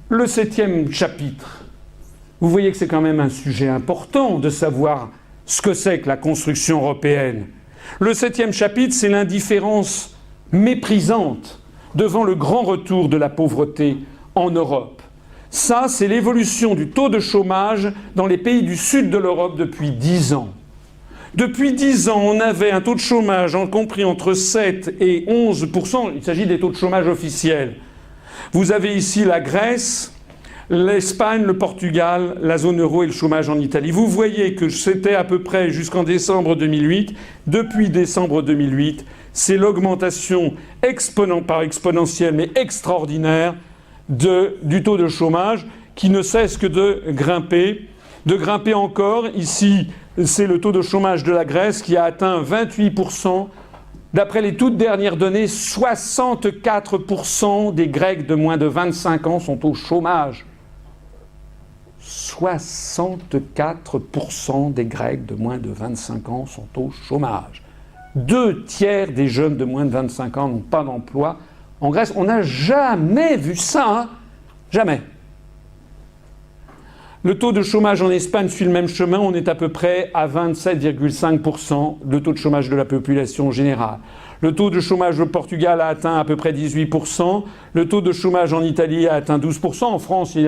Le 7e chapitre. Vous voyez que c'est quand même un sujet important de savoir ce que c'est que la construction européenne. Le 7e chapitre, c'est l'indifférence méprisante devant le grand retour de la pauvreté en Europe. Ça, c'est l'évolution du taux de chômage dans les pays du sud de l'Europe depuis 10 ans. Depuis 10 ans, on avait un taux de chômage compris entre 7 et 11%. Il s'agit des taux de chômage officiels. Vous avez ici la Grèce, l'Espagne, le Portugal, la zone euro et le chômage en Italie. Vous voyez que c'était à peu près jusqu'en décembre 2008. Depuis décembre 2008, c'est l'augmentation exponentielle mais extraordinaire du taux de chômage qui ne cesse que de grimper encore. Ici, c'est le taux de chômage de la Grèce qui a atteint 28%. D'après les toutes dernières données, 64% des Grecs de moins de 25 ans sont au chômage. 64% des Grecs de moins de 25 ans sont au chômage. 2/3 des jeunes de moins de 25 ans n'ont pas d'emploi. En Grèce, on n'a jamais vu ça, hein. Jamais. Le taux de chômage en Espagne suit le même chemin, on est à peu près à 27,5%, le taux de chômage de la population générale. Le taux de chômage au Portugal a atteint à peu près 18%, le taux de chômage en Italie a atteint 12%, en France il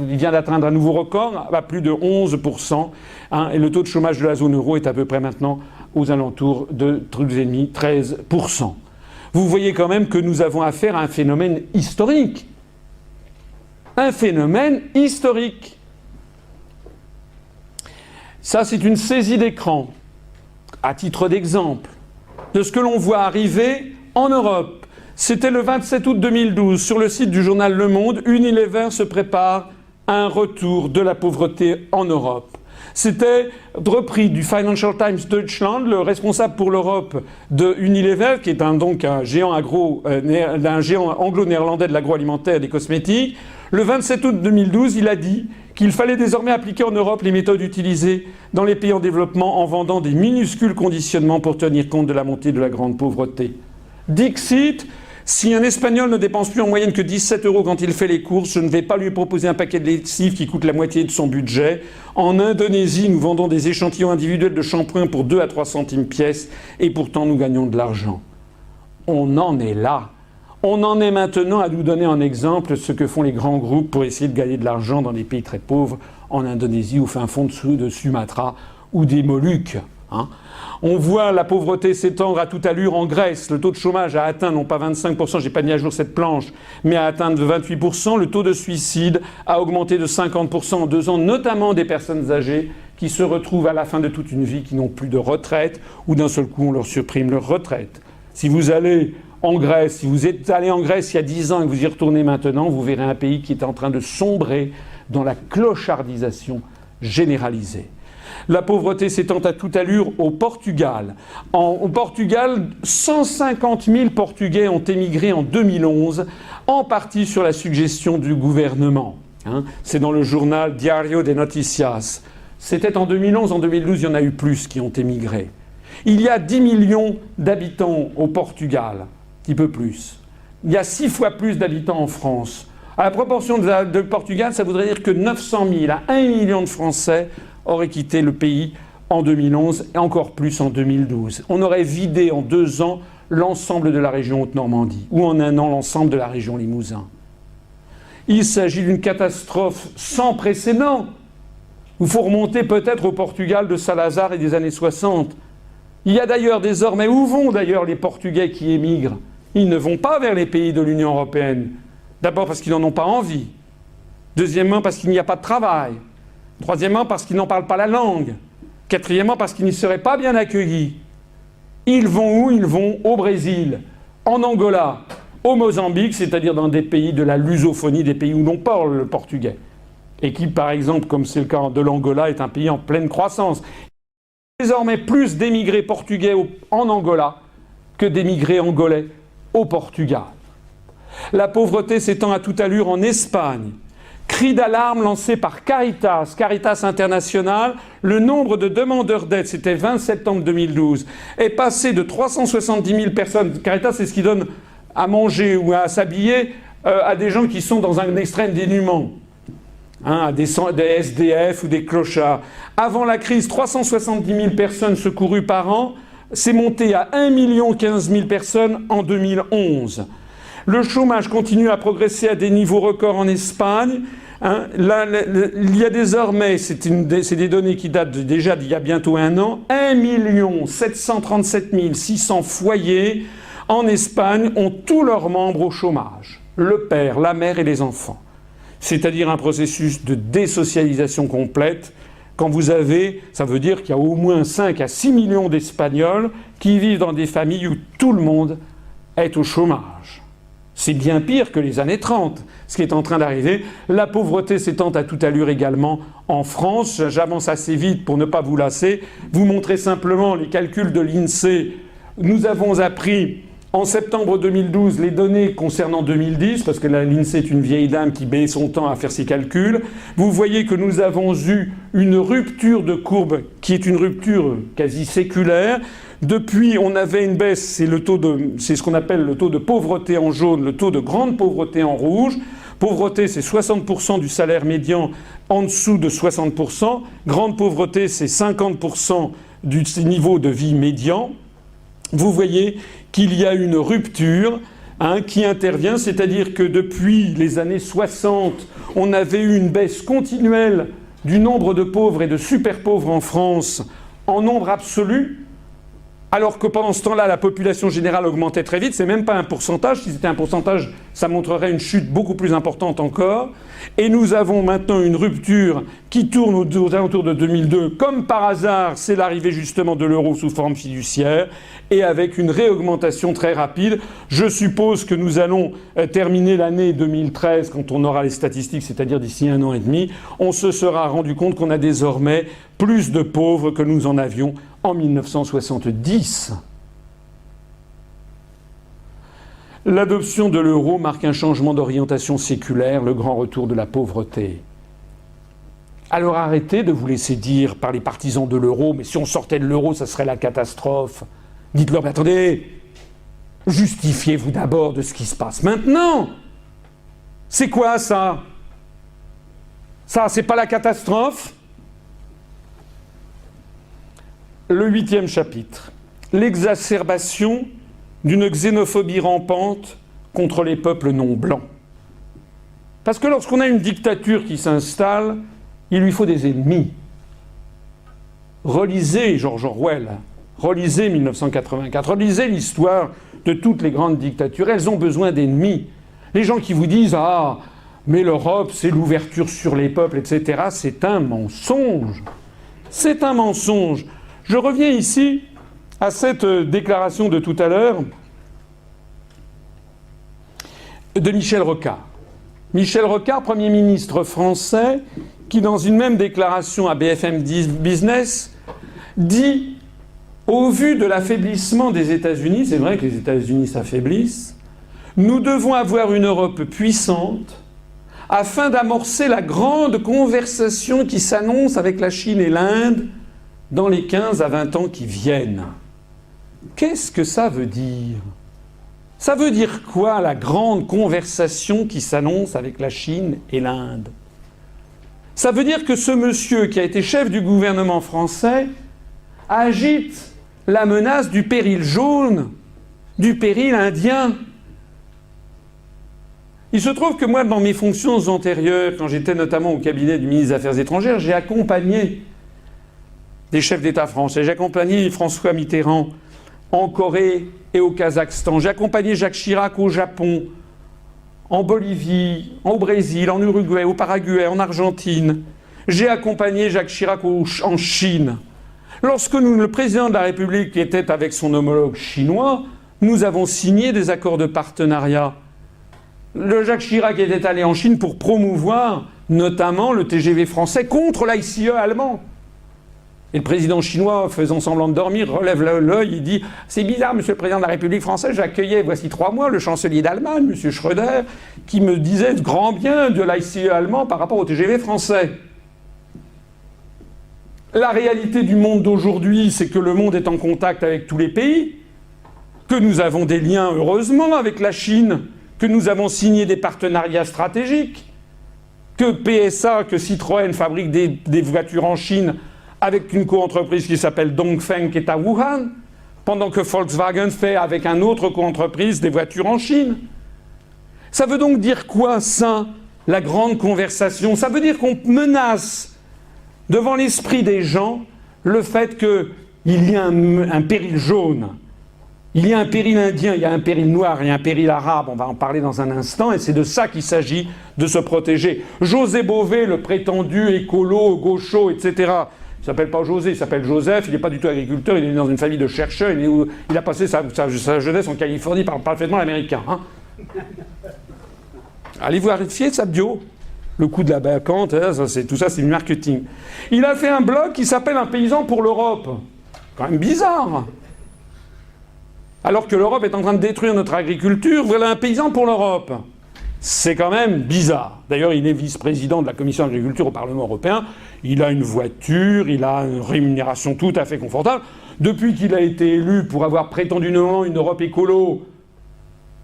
vient d'atteindre un nouveau record, à plus de 11%, hein, et le taux de chômage de la zone euro est à peu près maintenant aux alentours de 13%. Vous voyez quand même que nous avons affaire à un phénomène historique. Un phénomène historique. Ça, c'est une saisie d'écran, à titre d'exemple, de ce que l'on voit arriver en Europe. C'était le 27 août 2012, sur le site du journal Le Monde, Unilever se prépare à un retour de la pauvreté en Europe. C'était repris du Financial Times Deutschland, le responsable pour l'Europe de Unilever, qui est donc un géant anglo-néerlandais de l'agroalimentaire et des cosmétiques. Le 27 août 2012, il a dit qu'il fallait désormais appliquer en Europe les méthodes utilisées dans les pays en développement en vendant des minuscules conditionnements pour tenir compte de la montée de la grande pauvreté. Dixit, si un Espagnol ne dépense plus en moyenne que 17 € quand il fait les courses, je ne vais pas lui proposer un paquet de lessive qui coûte la moitié de son budget. En Indonésie, nous vendons des échantillons individuels de shampoing pour 2 à 3 centimes pièce et pourtant nous gagnons de l'argent. On en est là. On en est maintenant à nous donner en exemple ce que font les grands groupes pour essayer de gagner de l'argent dans des pays très pauvres, en Indonésie, au fin fond de Sumatra ou des Moluques. Hein. On voit la pauvreté s'étendre à toute allure en Grèce. Le taux de chômage a atteint, non pas 25%, j'ai pas mis à jour cette planche, mais a atteint de 28%. Le taux de suicide a augmenté de 50% en 2 ans, notamment des personnes âgées qui se retrouvent à la fin de toute une vie, qui n'ont plus de retraite, ou d'un seul coup on leur supprime leur retraite. Si vous allez en Grèce, si vous êtes allé en Grèce il y a 10 ans et que vous y retournez maintenant, vous verrez un pays qui est en train de sombrer dans la clochardisation généralisée. La pauvreté s'étend à toute allure au Portugal. Au Portugal, 150 000 Portugais ont émigré en 2011, en partie sur la suggestion du gouvernement. Hein. C'est dans le journal Diário de Noticias. C'était en 2011, en 2012, il y en a eu plus qui ont émigré. Il y a 10 millions d'habitants au Portugal, un petit peu plus. Il y a 6 fois plus d'habitants en France. À la proportion de Portugal, ça voudrait dire que 900 000 à 1 million de Français auraient quitté le pays en 2011 et encore plus en 2012. On aurait vidé en 2 ans l'ensemble de la région Haute-Normandie ou en 1 an l'ensemble de la région Limousin. Il s'agit d'une catastrophe sans précédent. Il faut remonter peut-être au Portugal de Salazar et des années 60. Il y a d'ailleurs désormais, où vont d'ailleurs les Portugais qui émigrent? Ils ne vont pas vers les pays de l'Union européenne. D'abord parce qu'ils n'en ont pas envie. Deuxièmement parce qu'il n'y a pas de travail. Troisièmement parce qu'ils n'en parlent pas la langue. Quatrièmement parce qu'ils n'y seraient pas bien accueillis. Ils vont où? Ils vont au Brésil, en Angola, au Mozambique, c'est-à-dire dans des pays de la lusophonie, des pays où l'on parle le portugais. Et qui, par exemple, comme c'est le cas de l'Angola, est un pays en pleine croissance. Il y a désormais plus d'émigrés portugais en Angola que d'émigrés angolais au Portugal. La pauvreté s'étend à toute allure en Espagne. Cri d'alarme lancé par Caritas, Caritas International. Le nombre de demandeurs d'aide, c'était 20 septembre 2012, est passé de 370 000 personnes. Caritas, c'est ce qui donne à manger ou à s'habiller à des gens qui sont dans un extrême dénuement, à des SDF ou des clochards. Avant la crise, 370 000 personnes secourues par an, c'est monté à 1 15 000 personnes en 2011. Le chômage continue à progresser à des niveaux records en Espagne. Il y a désormais, c'est des données qui datent déjà d'il y a bientôt un an, 1 737 600 foyers en Espagne ont tous leurs membres au chômage. Le père, la mère et les enfants. C'est-à-dire un processus de désocialisation complète. Quand vous avez, ça veut dire qu'il y a au moins 5 à 6 millions d'Espagnols qui vivent dans des familles où tout le monde est au chômage. C'est bien pire que les années 30, ce qui est en train d'arriver. La pauvreté s'étend à toute allure également en France. J'avance assez vite pour ne pas vous lasser. Vous montrer simplement les calculs de l'INSEE. Nous avons appris en septembre 2012 les données concernant 2010, parce que l'INSEE est une vieille dame qui met son temps à faire ses calculs. Vous voyez que nous avons eu une rupture de courbe qui est une rupture quasi séculaire. Depuis, on avait une baisse, c'est ce qu'on appelle le taux de pauvreté en jaune, le taux de grande pauvreté en rouge. Pauvreté, c'est 60% du salaire médian en dessous de 60%. Grande pauvreté, c'est 50% du niveau de vie médian. Vous voyez qu'il y a une rupture qui intervient, c'est-à-dire que depuis les années 60, on avait eu une baisse continuelle du nombre de pauvres et de super pauvres en France en nombre absolu, alors que pendant ce temps-là, la population générale augmentait très vite. C'est même pas un pourcentage. Si c'était un pourcentage, ça montrerait une chute beaucoup plus importante encore. Et nous avons maintenant une rupture qui tourne aux alentours de 2002. Comme par hasard, c'est l'arrivée justement de l'euro sous forme fiduciaire et avec une réaugmentation très rapide. Je suppose que nous allons terminer l'année 2013 quand on aura les statistiques, c'est-à-dire d'ici 1 an et demi. On se sera rendu compte qu'on a désormais plus de pauvres que nous en avions en 1970. L'adoption de l'euro marque un changement d'orientation séculaire, le grand retour de la pauvreté. Alors arrêtez de vous laisser dire par les partisans de l'euro, mais si on sortait de l'euro, ça serait la catastrophe. Dites-leur, mais attendez, justifiez-vous d'abord de ce qui se passe maintenant. C'est quoi ça? Ça, c'est pas la catastrophe? Le 8e chapitre. L'exacerbation d'une xénophobie rampante contre les peuples non blancs. Parce que lorsqu'on a une dictature qui s'installe, il lui faut des ennemis. Relisez George Orwell, relisez 1984, relisez l'histoire de toutes les grandes dictatures. Elles ont besoin d'ennemis. Les gens qui vous disent « Ah, mais l'Europe, c'est l'ouverture sur les peuples, etc. » C'est un mensonge. C'est un mensonge. Je reviens ici à cette déclaration de tout à l'heure de Michel Rocard. Michel Rocard, Premier ministre français, qui dans une même déclaration à BFM Business dit « Au vu de l'affaiblissement des États-Unis, c'est vrai que les États-Unis s'affaiblissent, nous devons avoir une Europe puissante afin d'amorcer la grande conversation qui s'annonce avec la Chine et l'Inde dans les 15 à 20 ans qui viennent. » Qu'est-ce que ça veut dire? Ça veut dire quoi, la grande conversation qui s'annonce avec la Chine et l'Inde? Ça veut dire que ce monsieur qui a été chef du gouvernement français agite la menace du péril jaune, du péril indien. Il se trouve que moi, dans mes fonctions antérieures, quand j'étais notamment au cabinet du ministre des Affaires étrangères, j'ai accompagné des chefs d'État français. J'ai accompagné François Mitterrand en Corée et au Kazakhstan. J'ai accompagné Jacques Chirac au Japon, en Bolivie, au Brésil, en Uruguay, au Paraguay, en Argentine. J'ai accompagné Jacques Chirac en Chine. Lorsque le président de la République était avec son homologue chinois, nous avons signé des accords de partenariat. Le Jacques Chirac était allé en Chine pour promouvoir notamment le TGV français contre l'ICE allemand. Et le président chinois, faisant semblant de dormir, relève l'œil, il dit « C'est bizarre, monsieur le président de la République française, j'accueillais, voici 3 mois, le chancelier d'Allemagne, monsieur Schröder, qui me disait grand bien de l'ICE allemand par rapport au TGV français. » La réalité du monde d'aujourd'hui, c'est que le monde est en contact avec tous les pays, que nous avons des liens, heureusement, avec la Chine, que nous avons signé des partenariats stratégiques, que PSA, que Citroën fabrique des voitures en Chine avec une co-entreprise qui s'appelle Dongfeng qui est à Wuhan, pendant que Volkswagen fait avec une autre co-entreprise des voitures en Chine. Ça veut donc dire quoi, ça, la grande conversation? Ça veut dire qu'on menace devant l'esprit des gens le fait qu'il y a un péril jaune, il y a un péril indien, il y a un péril noir, il y a un péril arabe, on va en parler dans un instant, et c'est de ça qu'il s'agit de se protéger. José Bové, le prétendu écolo, gaucho, etc., il ne s'appelle pas José, il s'appelle Joseph, il n'est pas du tout agriculteur, il est né dans une famille de chercheurs, il a passé sa jeunesse en Californie, il parle parfaitement l'américain. Hein. Allez vérifier sa bio. Le coup de la bacante, tout ça c'est du marketing. Il a fait un blog qui s'appelle Un paysan pour l'Europe. Quand même bizarre. Alors que l'Europe est en train de détruire notre agriculture, voilà un paysan pour l'Europe. C'est quand même bizarre. D'ailleurs, il est vice-président de la Commission d'agriculture au Parlement européen. Il a une voiture, il a une rémunération tout à fait confortable. Depuis qu'il a été élu pour avoir prétendument une Europe écolo,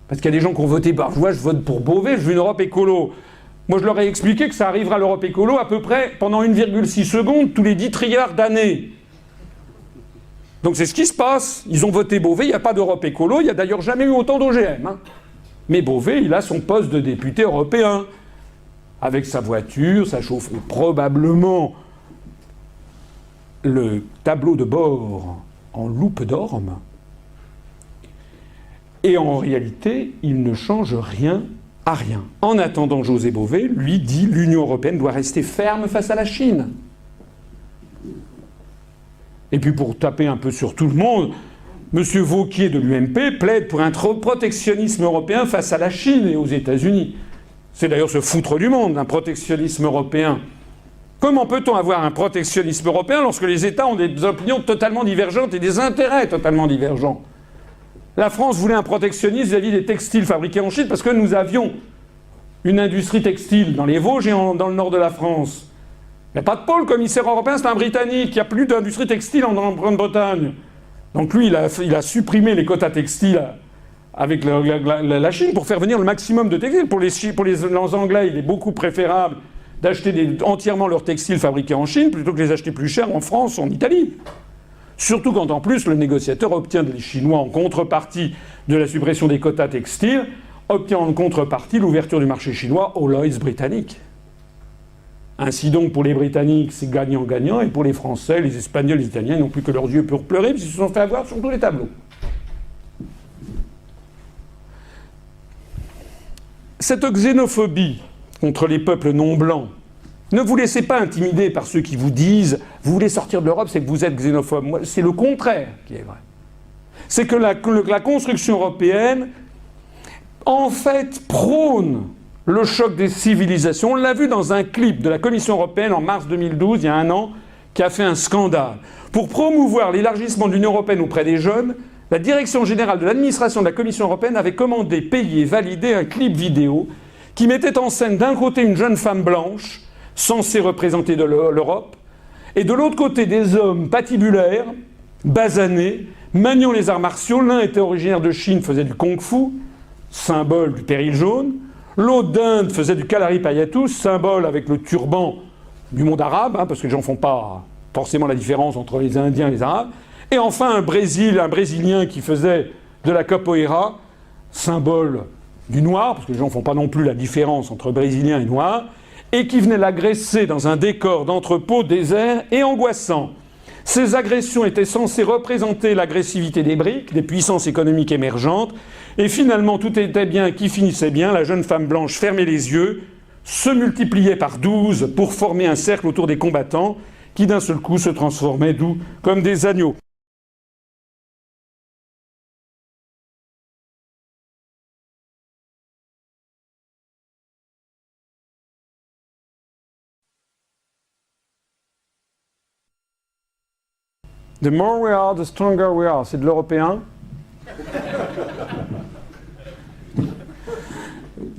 parce qu'il y a des gens qui ont voté par voie, je vote pour Bové, je veux une Europe écolo. Moi, je leur ai expliqué que ça arrivera à l'Europe écolo à peu près pendant 1,6 secondes tous les 10 trilliards d'années. Donc c'est ce qui se passe. Ils ont voté Bové, il n'y a pas d'Europe écolo, il n'y a d'ailleurs jamais eu autant d'OGM. Hein. Mais Bové, il a son poste de député européen. Avec sa voiture, ça chauffe probablement le tableau de bord en loupe d'orme. Et en réalité, il ne change rien à rien. En attendant, José Bové, lui, dit « l'Union européenne doit rester ferme face à la Chine ». Et puis pour taper un peu sur tout le monde, M. Wauquiez de l'UMP plaide pour un protectionnisme européen face à la Chine et aux États-Unis. C'est d'ailleurs se foutre du monde, un protectionnisme européen. Comment peut-on avoir un protectionnisme européen lorsque les États ont des opinions totalement divergentes et des intérêts totalement divergents? La France voulait un protectionnisme vis-à-vis des textiles fabriqués en Chine parce que nous avions une industrie textile dans les Vosges et dans le nord de la France. Il n'y a pas de pôle commissaire européen, c'est un Britannique. Il n'y a plus d'industrie textile en Grande-Bretagne. Donc lui, il a supprimé les quotas textiles avec la Chine pour faire venir le maximum de textiles. Pour les Anglais, il est beaucoup préférable d'acheter entièrement leurs textiles fabriqués en Chine plutôt que de les acheter plus cher en France ou en Italie. Surtout quand en plus le négociateur obtient des Chinois en contrepartie de la suppression des quotas textiles, obtient en contrepartie l'ouverture du marché chinois aux Lloyds britanniques. Ainsi donc, pour les Britanniques, c'est gagnant-gagnant, et pour les Français, les Espagnols, les Italiens, ils n'ont plus que leurs yeux pour pleurer, parce qu'ils se sont fait avoir sur tous les tableaux. Cette xénophobie contre les peuples non blancs, ne vous laissez pas intimider par ceux qui vous disent « vous voulez sortir de l'Europe, c'est que vous êtes xénophobe ». Moi, c'est le contraire qui est vrai. C'est que la construction européenne, en fait, prône le choc des civilisations. On l'a vu dans un clip de la Commission européenne en mars 2012, il y a un an, qui a fait un scandale. Pour promouvoir l'élargissement de l'Union européenne auprès des jeunes, la Direction générale de l'administration de la Commission européenne avait commandé, payé, validé un clip vidéo qui mettait en scène d'un côté une jeune femme blanche, censée représenter l'Europe, et de l'autre côté des hommes patibulaires, basanés, maniant les arts martiaux. L'un était originaire de Chine, faisait du kung-fu, symbole du péril jaune. L'autre d'Inde faisait du Kalari Payatou, symbole avec le turban du monde arabe, hein, parce que les gens ne font pas forcément la différence entre les Indiens et les Arabes. Et enfin un Brésilien qui faisait de la capoeira, symbole du noir, parce que les gens ne font pas non plus la différence entre Brésilien et noir, et qui venait l'agresser dans un décor d'entrepôt désert et angoissant. Ces agressions étaient censées représenter l'agressivité des BRIC, des puissances économiques émergentes, et finalement tout était bien qui finissait bien. La jeune femme blanche fermait les yeux, se multipliait par 12 pour former un cercle autour des combattants, qui d'un seul coup se transformaient doux comme des agneaux. The more we are, the stronger we are. C'est de l'européen.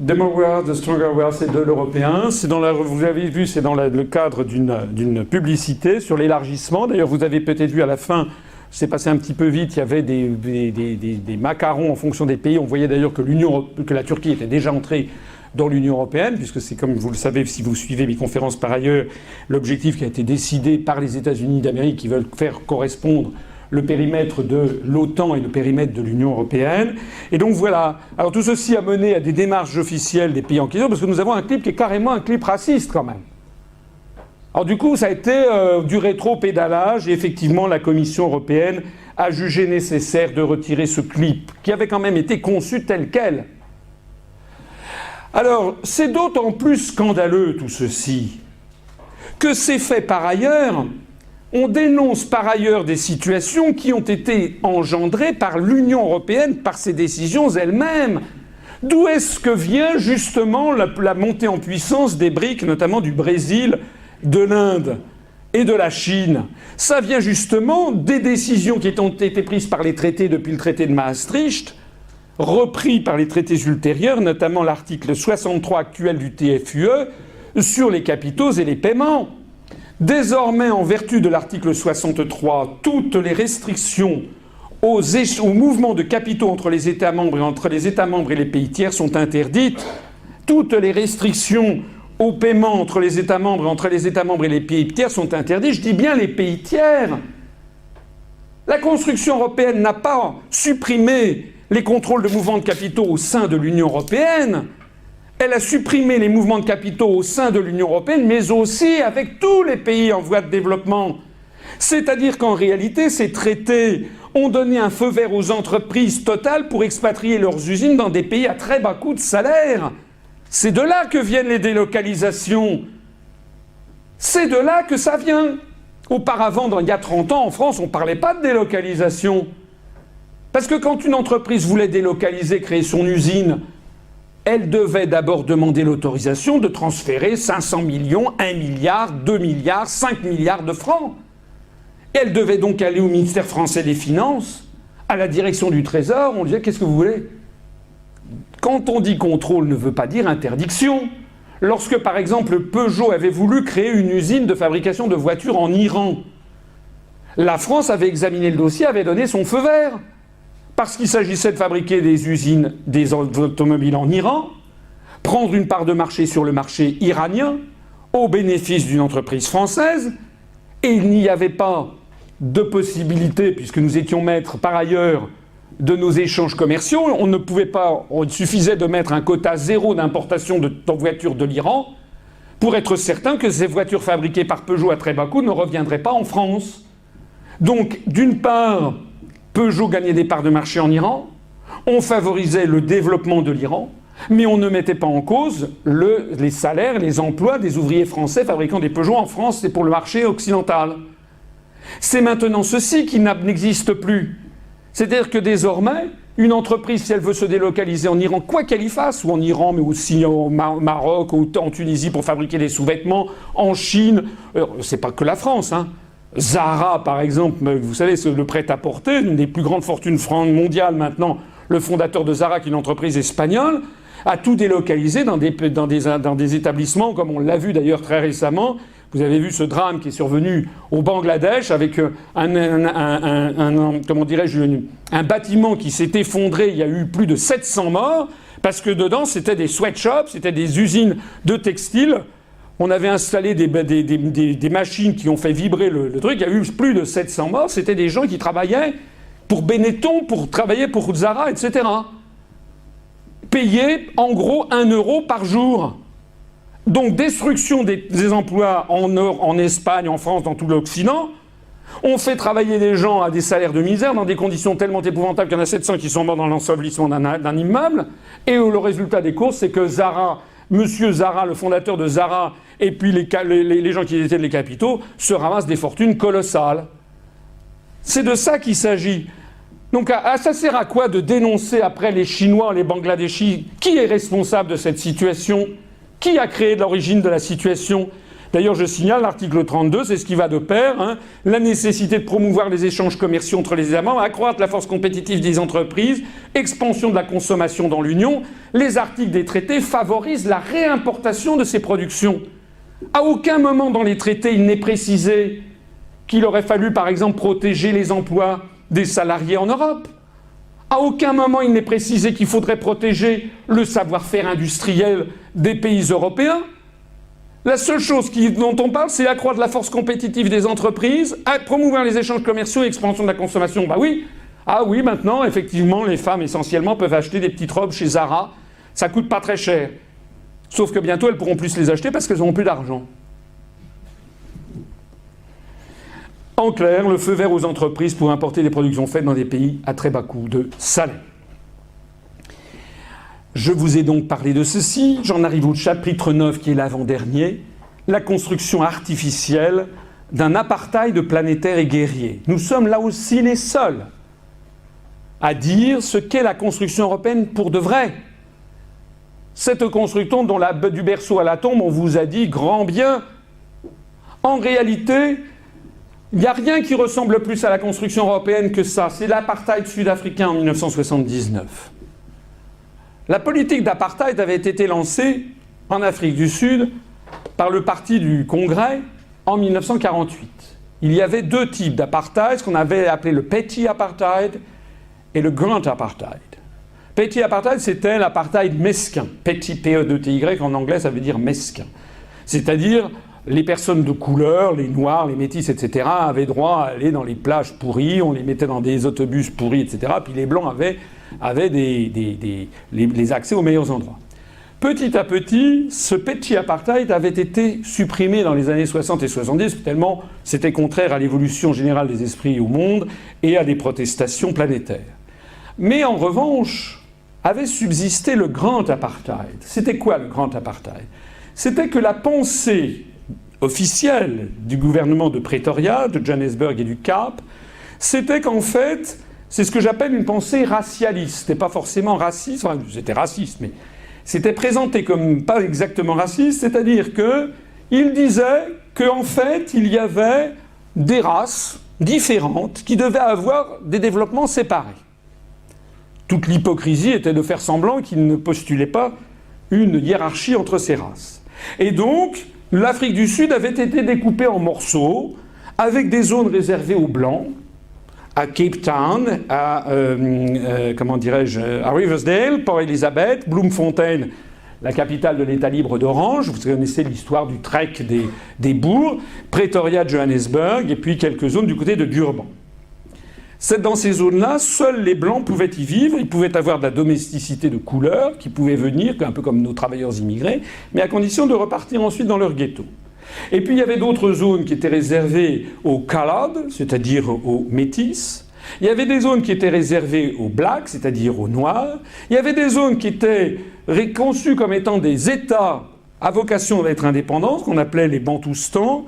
The more we are, the stronger we are. C'est de l'européen. C'est dans vous avez vu, c'est dans le cadre d'une publicité sur l'élargissement. D'ailleurs, vous avez peut-être vu à la fin c'est passé un petit peu vite, il y avait des macarons en fonction des pays. On voyait d'ailleurs que la Turquie était déjà entrée dans l'Union européenne, puisque c'est comme vous le savez, si vous suivez mes conférences par ailleurs, l'objectif qui a été décidé par les États-Unis d'Amérique, qui veulent faire correspondre le périmètre de l'OTAN et le périmètre de l'Union européenne. Et donc voilà. Alors tout ceci a mené à des démarches officielles des pays en question, parce que nous avons un clip qui est carrément un clip raciste quand même. Alors du coup, ça a été du rétro-pédalage, et effectivement, la Commission européenne a jugé nécessaire de retirer ce clip, qui avait quand même été conçu tel quel. Alors, c'est d'autant plus scandaleux tout ceci, que c'est fait par ailleurs. On dénonce par ailleurs des situations qui ont été engendrées par l'Union européenne, par ses décisions elles-mêmes. D'où est-ce que vient justement la montée en puissance des BRICS, notamment du Brésil, de l'Inde et de la Chine? Ça vient justement des décisions qui ont été prises par les traités depuis le traité de Maastricht, repris par les traités ultérieurs, notamment l'article 63 actuel du TFUE, sur les capitaux et les paiements. Désormais, en vertu de l'article 63, toutes les restrictions aux mouvements de capitaux entre les États membres et entre les États membres et les pays tiers sont interdites. Toutes les restrictions aux paiements entre les États membres et entre les États membres et les pays tiers sont interdites. Je dis bien les pays tiers. La construction européenne n'a pas supprimé les contrôles de mouvements de capitaux au sein de l'Union européenne. Elle a supprimé les mouvements de capitaux au sein de l'Union européenne, mais aussi avec tous les pays en voie de développement. C'est-à-dire qu'en réalité, ces traités ont donné un feu vert aux entreprises totales pour expatrier leurs usines dans des pays à très bas coût de salaire. C'est de là que viennent les délocalisations. C'est de là que ça vient. Auparavant, il y a 30 ans, en France, on ne parlait pas de délocalisation. Parce que quand une entreprise voulait délocaliser, créer son usine, elle devait d'abord demander l'autorisation de transférer 500 millions, 1 milliard, 2 milliards, 5 milliards de francs. Et elle devait donc aller au ministère français des Finances, à la direction du Trésor, on disait « qu'est-ce que vous voulez ?» Quand on dit contrôle, ne veut pas dire interdiction. Lorsque, par exemple, Peugeot avait voulu créer une usine de fabrication de voitures en Iran, la France avait examiné le dossier, avait donné son feu vert. Parce qu'il s'agissait de fabriquer des usines, des automobiles en Iran, prendre une part de marché sur le marché iranien, au bénéfice d'une entreprise française, et il n'y avait pas de possibilité, puisque nous étions maîtres par ailleurs de nos échanges commerciaux, il suffisait de mettre un quota zéro d'importation de voitures de l'Iran pour être certain que ces voitures fabriquées par Peugeot à très bas coût ne reviendraient pas en France. Donc, d'une part, Peugeot gagnait des parts de marché en Iran, on favorisait le développement de l'Iran, mais on ne mettait pas en cause les salaires, les emplois des ouvriers français fabriquant des Peugeot en France et pour le marché occidental. C'est maintenant ceci qui n'existe plus. C'est-à-dire que désormais, une entreprise, si elle veut se délocaliser en Iran, quoi qu'elle y fasse, ou en Iran, mais aussi au Maroc, ou en Tunisie pour fabriquer des sous-vêtements, en Chine, c'est pas que la France, hein. Zara, par exemple, vous savez, le prêt-à-porter, une des plus grandes fortunes mondiales maintenant, le fondateur de Zara, qui est une entreprise espagnole, a tout délocalisé dans des établissements, comme on l'a vu d'ailleurs très récemment. Vous avez vu ce drame qui est survenu au Bangladesh avec un bâtiment qui s'est effondré. Il y a eu plus de 700 morts parce que dedans, c'était des sweatshops, c'était des usines de textiles. On avait installé des machines qui ont fait vibrer le truc. Il y a eu plus de 700 morts. C'était des gens qui travaillaient pour Benetton, pour travailler pour Zara, etc. Payés en gros 1 euro par jour. Donc destruction des emplois en Espagne, en France, dans tout l'Occident. On fait travailler des gens à des salaires de misère dans des conditions tellement épouvantables qu'il y en a 700 qui sont morts dans l'ensevelissement d'un immeuble. Et le résultat des courses, c'est que Zara, Monsieur Zara, le fondateur de Zara, et puis les gens qui étaient les capitaux, se ramassent des fortunes colossales. C'est de ça qu'il s'agit. Donc ça sert à quoi de dénoncer après les Chinois, les Bangladeshis? Qui est responsable de cette situation? Qui a créé l'origine de la situation? D'ailleurs, je signale, l'article 32, c'est ce qui va de pair, hein, la nécessité de promouvoir les échanges commerciaux entre les États membres, accroître la force compétitive des entreprises, expansion de la consommation dans l'Union. Les articles des traités favorisent la réimportation de ces productions. À aucun moment dans les traités, il n'est précisé qu'il aurait fallu, par exemple, protéger les emplois des salariés en Europe. À aucun moment il n'est précisé qu'il faudrait protéger le savoir-faire industriel des pays européens. La seule chose dont on parle, c'est accroître la force compétitive des entreprises, promouvoir les échanges commerciaux et l'expansion de la consommation. Bah oui, ah oui, maintenant, effectivement, les femmes essentiellement peuvent acheter des petites robes chez Zara. Ça coûte pas très cher. Sauf que bientôt, elles pourront plus se les acheter parce qu'elles n'auront plus d'argent. En clair, le feu vert aux entreprises pour importer des productions faites dans des pays à très bas coût de salaire. Je vous ai donc parlé de ceci. J'en arrive au chapitre 9 qui est l'avant-dernier, la construction artificielle d'un apartheid planétaire et guerrier. Nous sommes là aussi les seuls à dire ce qu'est la construction européenne pour de vrai. Cette construction dont du berceau à la tombe, on vous a dit grand bien. En réalité, il n'y a rien qui ressemble plus à la construction européenne que ça. C'est l'apartheid sud-africain en 1979. La politique d'apartheid avait été lancée en Afrique du Sud par le parti du Congrès en 1948. Il y avait deux types d'apartheid, ce qu'on avait appelé le petty apartheid et le grand apartheid. Petty apartheid, c'était l'apartheid mesquin. Petty, P-E-2-T-Y, en anglais, ça veut dire mesquin. C'est-à-dire les personnes de couleur, les noirs, les métis, etc., avaient droit à aller dans les plages pourries, on les mettait dans des autobus pourris, etc., puis les blancs avaient les accès aux meilleurs endroits. Petit à petit, ce petty apartheid avait été supprimé dans les années 60 et 70, tellement c'était contraire à l'évolution générale des esprits au monde et à des protestations planétaires. Mais en revanche, avait subsisté le grand apartheid. C'était quoi le grand apartheid? C'était que la pensée officielle du gouvernement de Pretoria, de Johannesburg et du Cap, c'était qu'en fait, c'est ce que j'appelle une pensée racialiste. C'était pas forcément raciste, enfin, c'était raciste, mais c'était présenté comme pas exactement raciste, c'est-à-dire qu'il disait qu'en fait, il y avait des races différentes qui devaient avoir des développements séparés. Toute l'hypocrisie était de faire semblant qu'il ne postulait pas une hiérarchie entre ces races. Et donc, l'Afrique du Sud avait été découpée en morceaux, avec des zones réservées aux Blancs, à Cape Town, à Riversdale, Port Elizabeth, Bloemfontein, la capitale de l'État libre d'Orange, vous connaissez l'histoire du trek des bourgs, Pretoria, Johannesburg, et puis quelques zones du côté de Durban. Dans ces zones-là, seuls les Blancs pouvaient y vivre, ils pouvaient avoir de la domesticité de couleur, qui pouvait venir, un peu comme nos travailleurs immigrés, mais à condition de repartir ensuite dans leur ghetto. Et puis il y avait d'autres zones qui étaient réservées aux colored, c'est-à-dire aux métis. Il y avait des zones qui étaient réservées aux blacks, c'est-à-dire aux noirs. Il y avait des zones qui étaient conçues comme étant des États à vocation d'être indépendants, qu'on appelait les Bantoustans.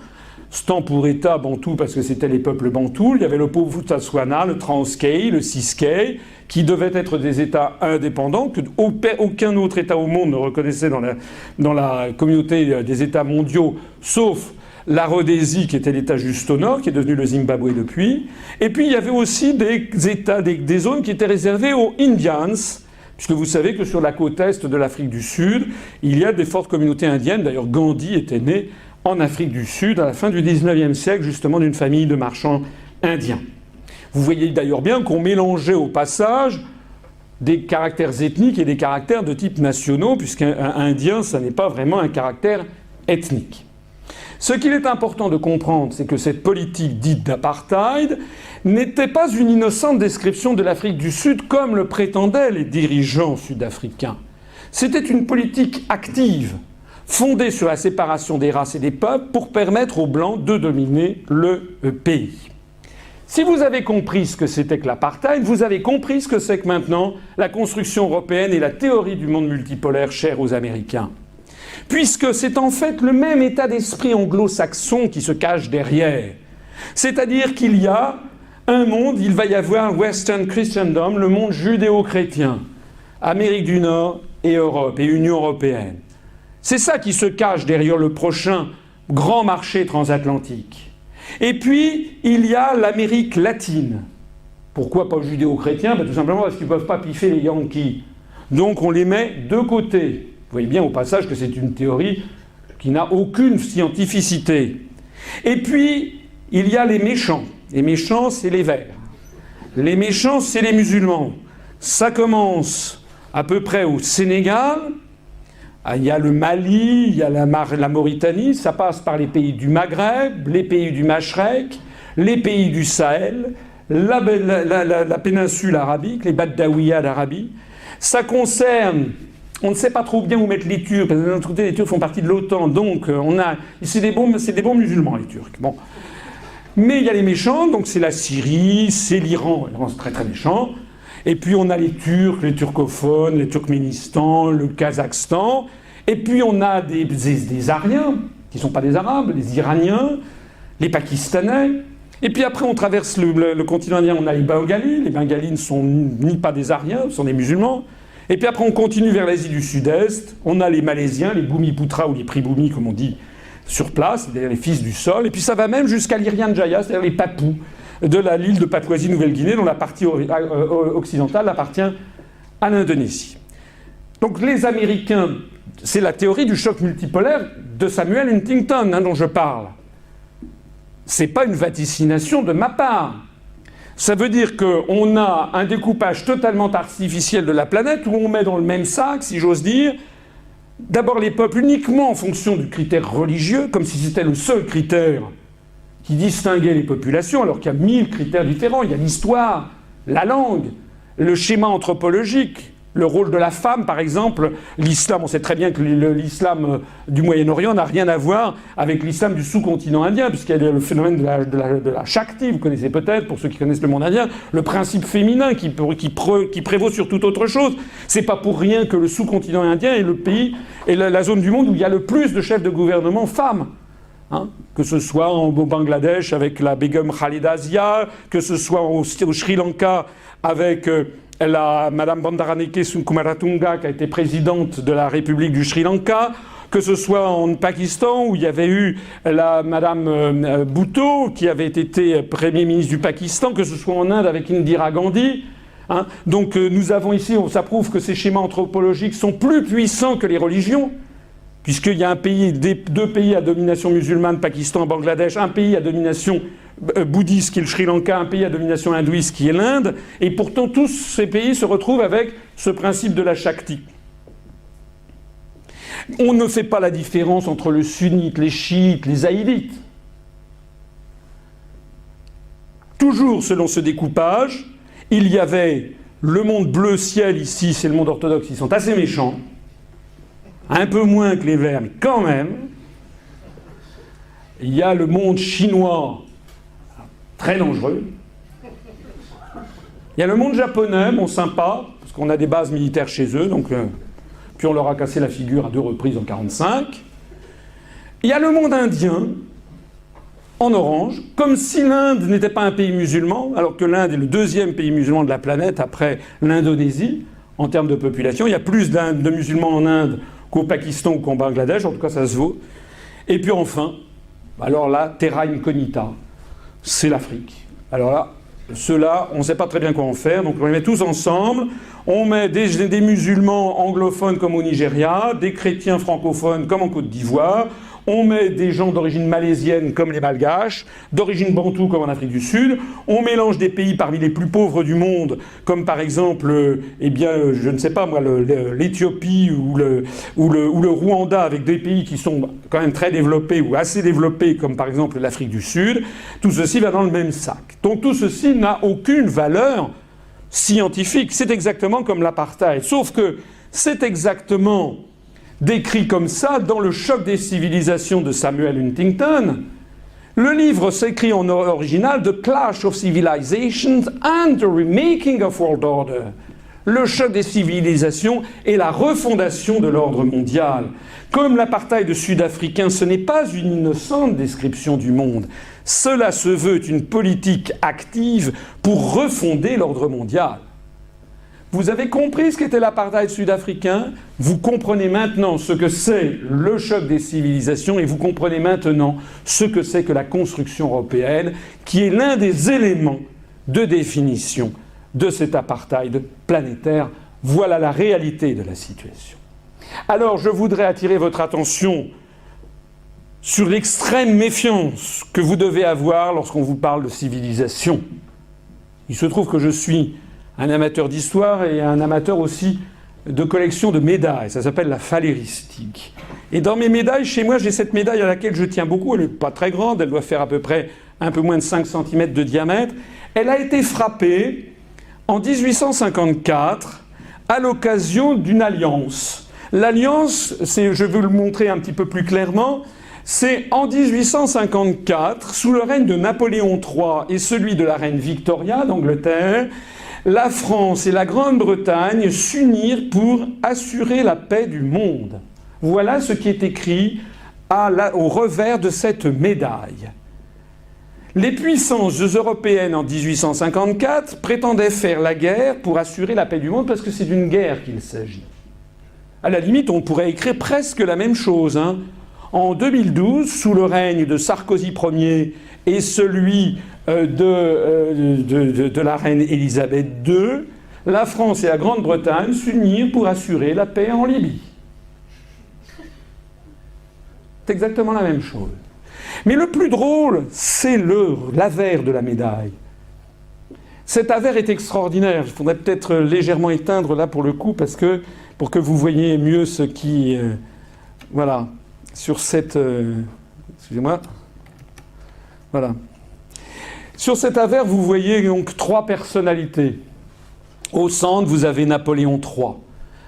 Stan pour État, Bantou parce que c'était les peuples bantous. Il y avait le Botswana, le Transkei, le Ciskei, qui devaient être des États indépendants que aucun autre État au monde ne reconnaissait dans la communauté des États mondiaux, sauf la Rhodésie, qui était l'État juste au nord, qui est devenu le Zimbabwe depuis. Et puis il y avait aussi des États, des zones qui étaient réservées aux Indians, puisque vous savez que sur la côte est de l'Afrique du Sud, il y a des fortes communautés indiennes. D'ailleurs, Gandhi était né en Afrique du Sud, à la fin du 19e siècle, justement d'une famille de marchands indiens. Vous voyez d'ailleurs bien qu'on mélangeait au passage des caractères ethniques et des caractères de type nationaux, puisqu'un indien, ça n'est pas vraiment un caractère ethnique. Ce qu'il est important de comprendre, c'est que cette politique dite d'apartheid n'était pas une innocente description de l'Afrique du Sud comme le prétendaient les dirigeants sud-africains. C'était une politique active, fondée sur la séparation des races et des peuples pour permettre aux Blancs de dominer le pays. Si vous avez compris ce que c'était que l'apartheid, vous avez compris ce que c'est que maintenant la construction européenne et la théorie du monde multipolaire chère aux Américains. Puisque c'est en fait le même état d'esprit anglo-saxon qui se cache derrière. C'est-à-dire qu'il y a un monde, il va y avoir Western Christendom, le monde judéo-chrétien, Amérique du Nord et Europe et Union européenne. C'est ça qui se cache derrière le prochain grand marché transatlantique. Et puis, il y a l'Amérique latine. Pourquoi pas judéo-chrétien? Tout simplement parce qu'ils ne peuvent pas piffer les Yankees. Donc on les met de côté. Vous voyez bien au passage que c'est une théorie qui n'a aucune scientificité. Et puis, il y a les méchants. Les méchants, c'est les Verts. Les méchants, c'est les musulmans. Ça commence à peu près au Sénégal. Il y a le Mali, il y a la Mauritanie. Ça passe par les pays du Maghreb, les pays du Machrek, les pays du Sahel, la péninsule arabique, les Badawiya d'Arabie. Ça concerne... On ne sait pas trop bien où mettre les Turcs, parce que d'un autre côté, les Turcs font partie de l'OTAN, donc c'est des bons musulmans, les Turcs. Bon. Mais il y a les méchants, donc c'est la Syrie, c'est l'Iran, l'Iran c'est très très méchant. Et puis on a les Turcs, les turcophones, le Turkménistan, le Kazakhstan. Et puis on a des Ariens, qui ne sont pas des Arabes, les Iraniens, les Pakistanais. Et puis après on traverse le continent indien, on a les Bengalis. Les Bengalis ne sont ni pas des Ariens, ce sont des musulmans. Et puis après, on continue vers l'Asie du Sud-Est. On a les Malaisiens, les Bhumiputras ou les Pribumi, comme on dit, sur place, c'est-à-dire les fils du sol. Et puis ça va même jusqu'à l'Irian Jaya, c'est-à-dire les Papous de l'île de Papouasie-Nouvelle-Guinée, dont la partie occidentale appartient à l'Indonésie. Donc les Américains, c'est la théorie du choc multipolaire de Samuel Huntington dont je parle. C'est pas une vaticination de ma part. Ça veut dire qu'on a un découpage totalement artificiel de la planète où on met dans le même sac, si j'ose dire, d'abord les peuples uniquement en fonction du critère religieux, comme si c'était le seul critère qui distinguait les populations, alors qu'il y a 1000 critères différents. Il y a l'histoire, la langue, le schéma anthropologique, le rôle de la femme, par exemple. L'islam, on sait très bien que l'islam du Moyen-Orient n'a rien à voir avec l'islam du sous-continent indien, puisqu'il y a le phénomène de la Shakti, vous connaissez peut-être, pour ceux qui connaissent le monde indien, le principe féminin qui prévaut sur toute autre chose. C'est pas pour rien que le sous-continent indien est le pays et la zone du monde où il y a le plus de chefs de gouvernement femmes. Hein, que ce soit au Bangladesh avec la Begum Khalida Zia, que ce soit au Sri Lanka avec Madame Bandaraneke Kumaratunga, qui a été présidente de la République du Sri Lanka, que ce soit en Pakistan, où il y avait eu Madame Bhutto, qui avait été Premier ministre du Pakistan, que ce soit en Inde avec Indira Gandhi. Hein. Donc nous avons ici, ça prouve que ces schémas anthropologiques sont plus puissants que les religions, puisqu'il y a deux pays à domination musulmane, Pakistan, Bangladesh, un pays à domination bouddhiste qui est le Sri Lanka, un pays à domination hindouiste qui est l'Inde, et pourtant tous ces pays se retrouvent avec ce principe de la Shakti. On ne fait pas la différence entre le sunnite, les chiites, les haïdites. Toujours selon ce découpage, il y avait le monde bleu ciel ici, c'est le monde orthodoxe, ils sont assez méchants, un peu moins que les Verts, mais quand même. Il y a le monde chinois, très dangereux. Il y a le monde japonais, bon sympa, parce qu'on a des bases militaires chez eux, donc puis on leur a cassé la figure à 2 reprises en 1945. Il y a le monde indien, en orange, comme si l'Inde n'était pas un pays musulman, alors que l'Inde est le 2e pays musulman de la planète après l'Indonésie, en termes de population. Il y a plus de musulmans en Inde qu'au Pakistan ou qu'en Bangladesh, en tout cas ça se vaut. Et puis enfin, alors là, terra incognita, c'est l'Afrique. Alors là, ceux-là, on ne sait pas très bien quoi en faire, donc on les met tous ensemble. On met des musulmans anglophones comme au Nigeria, des chrétiens francophones comme en Côte d'Ivoire, on met des gens d'origine malaisienne comme les Malgaches, d'origine bantoue comme en Afrique du Sud, on mélange des pays parmi les plus pauvres du monde, comme par exemple, je ne sais pas moi, l'Éthiopie ou le Rwanda, avec des pays qui sont quand même très développés ou assez développés, comme par exemple l'Afrique du Sud. Tout ceci va dans le même sac. Donc tout ceci n'a aucune valeur scientifique. C'est exactement comme l'apartheid, sauf que c'est exactement décrit comme ça dans Le choc des civilisations de Samuel Huntington. Le livre s'écrit en original The Clash of Civilizations and the Remaking of World Order. Le choc des civilisations et la refondation de l'ordre mondial. Comme l'apartheid sud-africain, ce n'est pas une innocente description du monde. Cela se veut une politique active pour refonder l'ordre mondial. Vous avez compris ce qu'était l'apartheid sud-africain, vous comprenez maintenant ce que c'est le choc des civilisations et vous comprenez maintenant ce que c'est que la construction européenne, qui est l'un des éléments de définition de cet apartheid planétaire. Voilà la réalité de la situation. Alors je voudrais attirer votre attention sur l'extrême méfiance que vous devez avoir lorsqu'on vous parle de civilisation. Il se trouve que je suis un amateur d'histoire et un amateur aussi de collection de médailles. Ça s'appelle la phaléristique. Et dans mes médailles, chez moi, j'ai cette médaille à laquelle je tiens beaucoup. Elle n'est pas très grande, elle doit faire à peu près un peu moins de 5 cm de diamètre. Elle a été frappée en 1854 à l'occasion d'une alliance. L'alliance, je veux le montrer un petit peu plus clairement, c'est en 1854, sous le règne de Napoléon III et celui de la reine Victoria d'Angleterre, la France et la Grande-Bretagne s'unirent pour assurer la paix du monde. Voilà ce qui est écrit au revers de cette médaille. Les puissances européennes en 1854 prétendaient faire la guerre pour assurer la paix du monde parce que c'est d'une guerre qu'il s'agit. À la limite, on pourrait écrire presque la même chose. En 2012, sous le règne de Sarkozy Ier et celui de la reine Élisabeth II, la France et la Grande-Bretagne s'unirent pour assurer la paix en Libye. C'est exactement la même chose. Mais le plus drôle, c'est l'avers de la médaille. Cet avers est extraordinaire. Il faudrait peut-être légèrement éteindre là pour le coup, pour que vous voyez mieux ce qui... voilà. Sur cette... excusez-moi. Voilà. Sur cet avers, vous voyez donc 3 personnalités. Au centre, vous avez Napoléon III,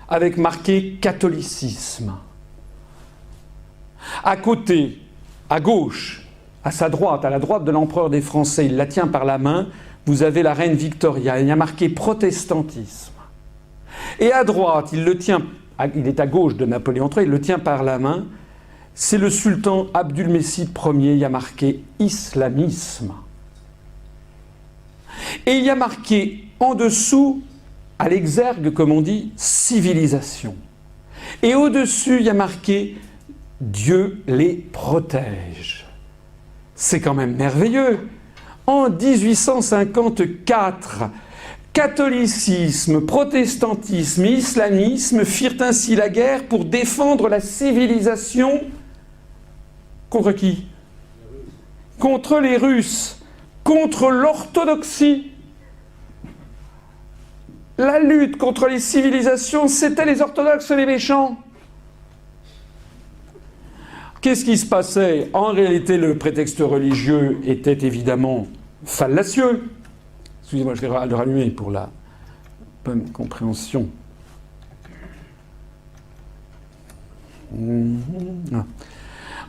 avec marqué catholicisme. À côté, à gauche, à sa droite, à la droite de l'empereur des Français, il la tient par la main, vous avez la reine Victoria, il y a marqué protestantisme. Et à droite, il est à gauche de Napoléon III, il le tient par la main, c'est le sultan Abdulmecid Ier, il y a marqué islamisme. Et il y a marqué en dessous, à l'exergue, comme on dit, civilisation. Et au-dessus, il y a marqué Dieu les protège. C'est quand même merveilleux. En 1854, catholicisme, protestantisme et islamisme firent ainsi la guerre pour défendre la civilisation. Contre qui? Contre les Russes, contre l'orthodoxie. La lutte contre les civilisations, c'était les orthodoxes les méchants. Qu'est-ce qui se passait? En réalité, le prétexte religieux était évidemment fallacieux. Excusez-moi, je vais le rallumer pour la bonne compréhension.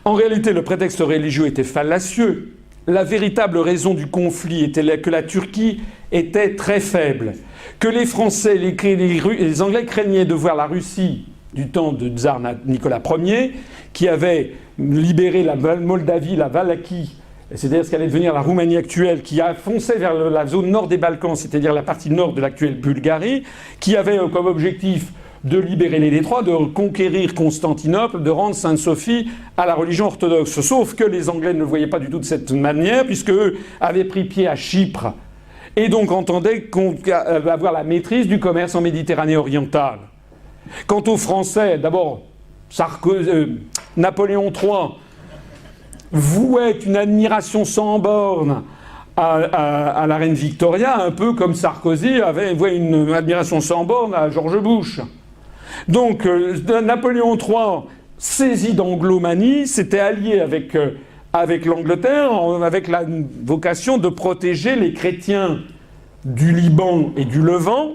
En réalité, le prétexte religieux était fallacieux. La véritable raison du conflit était que la Turquie était très faible, que les Français, les Anglais craignaient de voir la Russie du temps de tsar Nicolas Ier, qui avait libéré la Moldavie, la Valachie, c'est-à-dire ce qu'allait devenir la Roumanie actuelle, qui a foncé vers la zone nord des Balkans, c'est-à-dire la partie nord de l'actuelle Bulgarie, qui avait comme objectif de libérer les détroits, de conquérir Constantinople, de rendre Sainte-Sophie à la religion orthodoxe. Sauf que les Anglais ne le voyaient pas du tout de cette manière, puisqu'eux avaient pris pied à Chypre, et donc entendaient avoir la maîtrise du commerce en Méditerranée orientale. Quant aux Français, d'abord, Napoléon III vouait une admiration sans borne à la reine Victoria, un peu comme Sarkozy vouait une admiration sans borne à George Bush. Donc Napoléon III, saisi d'anglomanie, s'était allié avec l'Angleterre, avec la vocation de protéger les chrétiens du Liban et du Levant,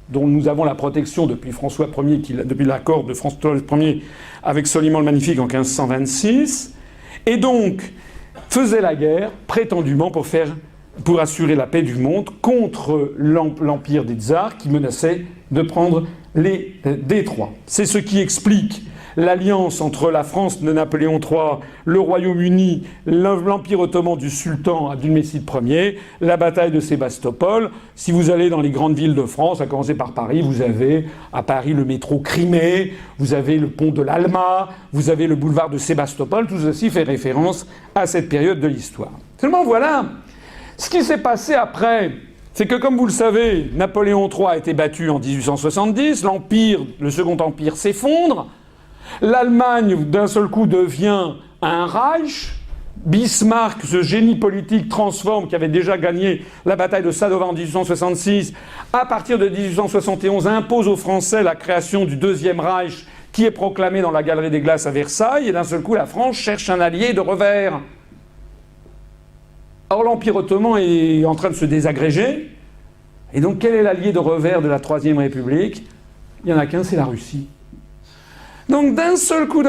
dont nous avons la protection depuis François Ier, depuis l'accord de François Ier avec Soliman le Magnifique en 1526, et donc faisait la guerre prétendument pour assurer la paix du monde contre l'empire des tsars qui menaçait de prendre les détroits. C'est ce qui explique l'alliance entre la France de Napoléon III, le Royaume-Uni, l'Empire ottoman du sultan Abdulmecid Ier, la bataille de Sébastopol. Si vous allez dans les grandes villes de France, à commencer par Paris, vous avez à Paris le métro Crimée, vous avez le pont de l'Alma, vous avez le boulevard de Sébastopol, tout ceci fait référence à cette période de l'histoire. Seulement voilà, ce qui s'est passé après, c'est que comme vous le savez, Napoléon III a été battu en 1870, le Second Empire s'effondre, l'Allemagne d'un seul coup devient un Reich. Bismarck, ce génie politique transforme, qui avait déjà gagné la bataille de Sadowa en 1866, à partir de 1871 impose aux Français la création du Deuxième Reich, qui est proclamé dans la Galerie des Glaces à Versailles, et d'un seul coup la France cherche un allié de revers. Or l'Empire ottoman est en train de se désagréger, et donc quel est l'allié de revers de la Troisième République? Il n'y en a qu'un, c'est la Russie. Donc d'un seul coup,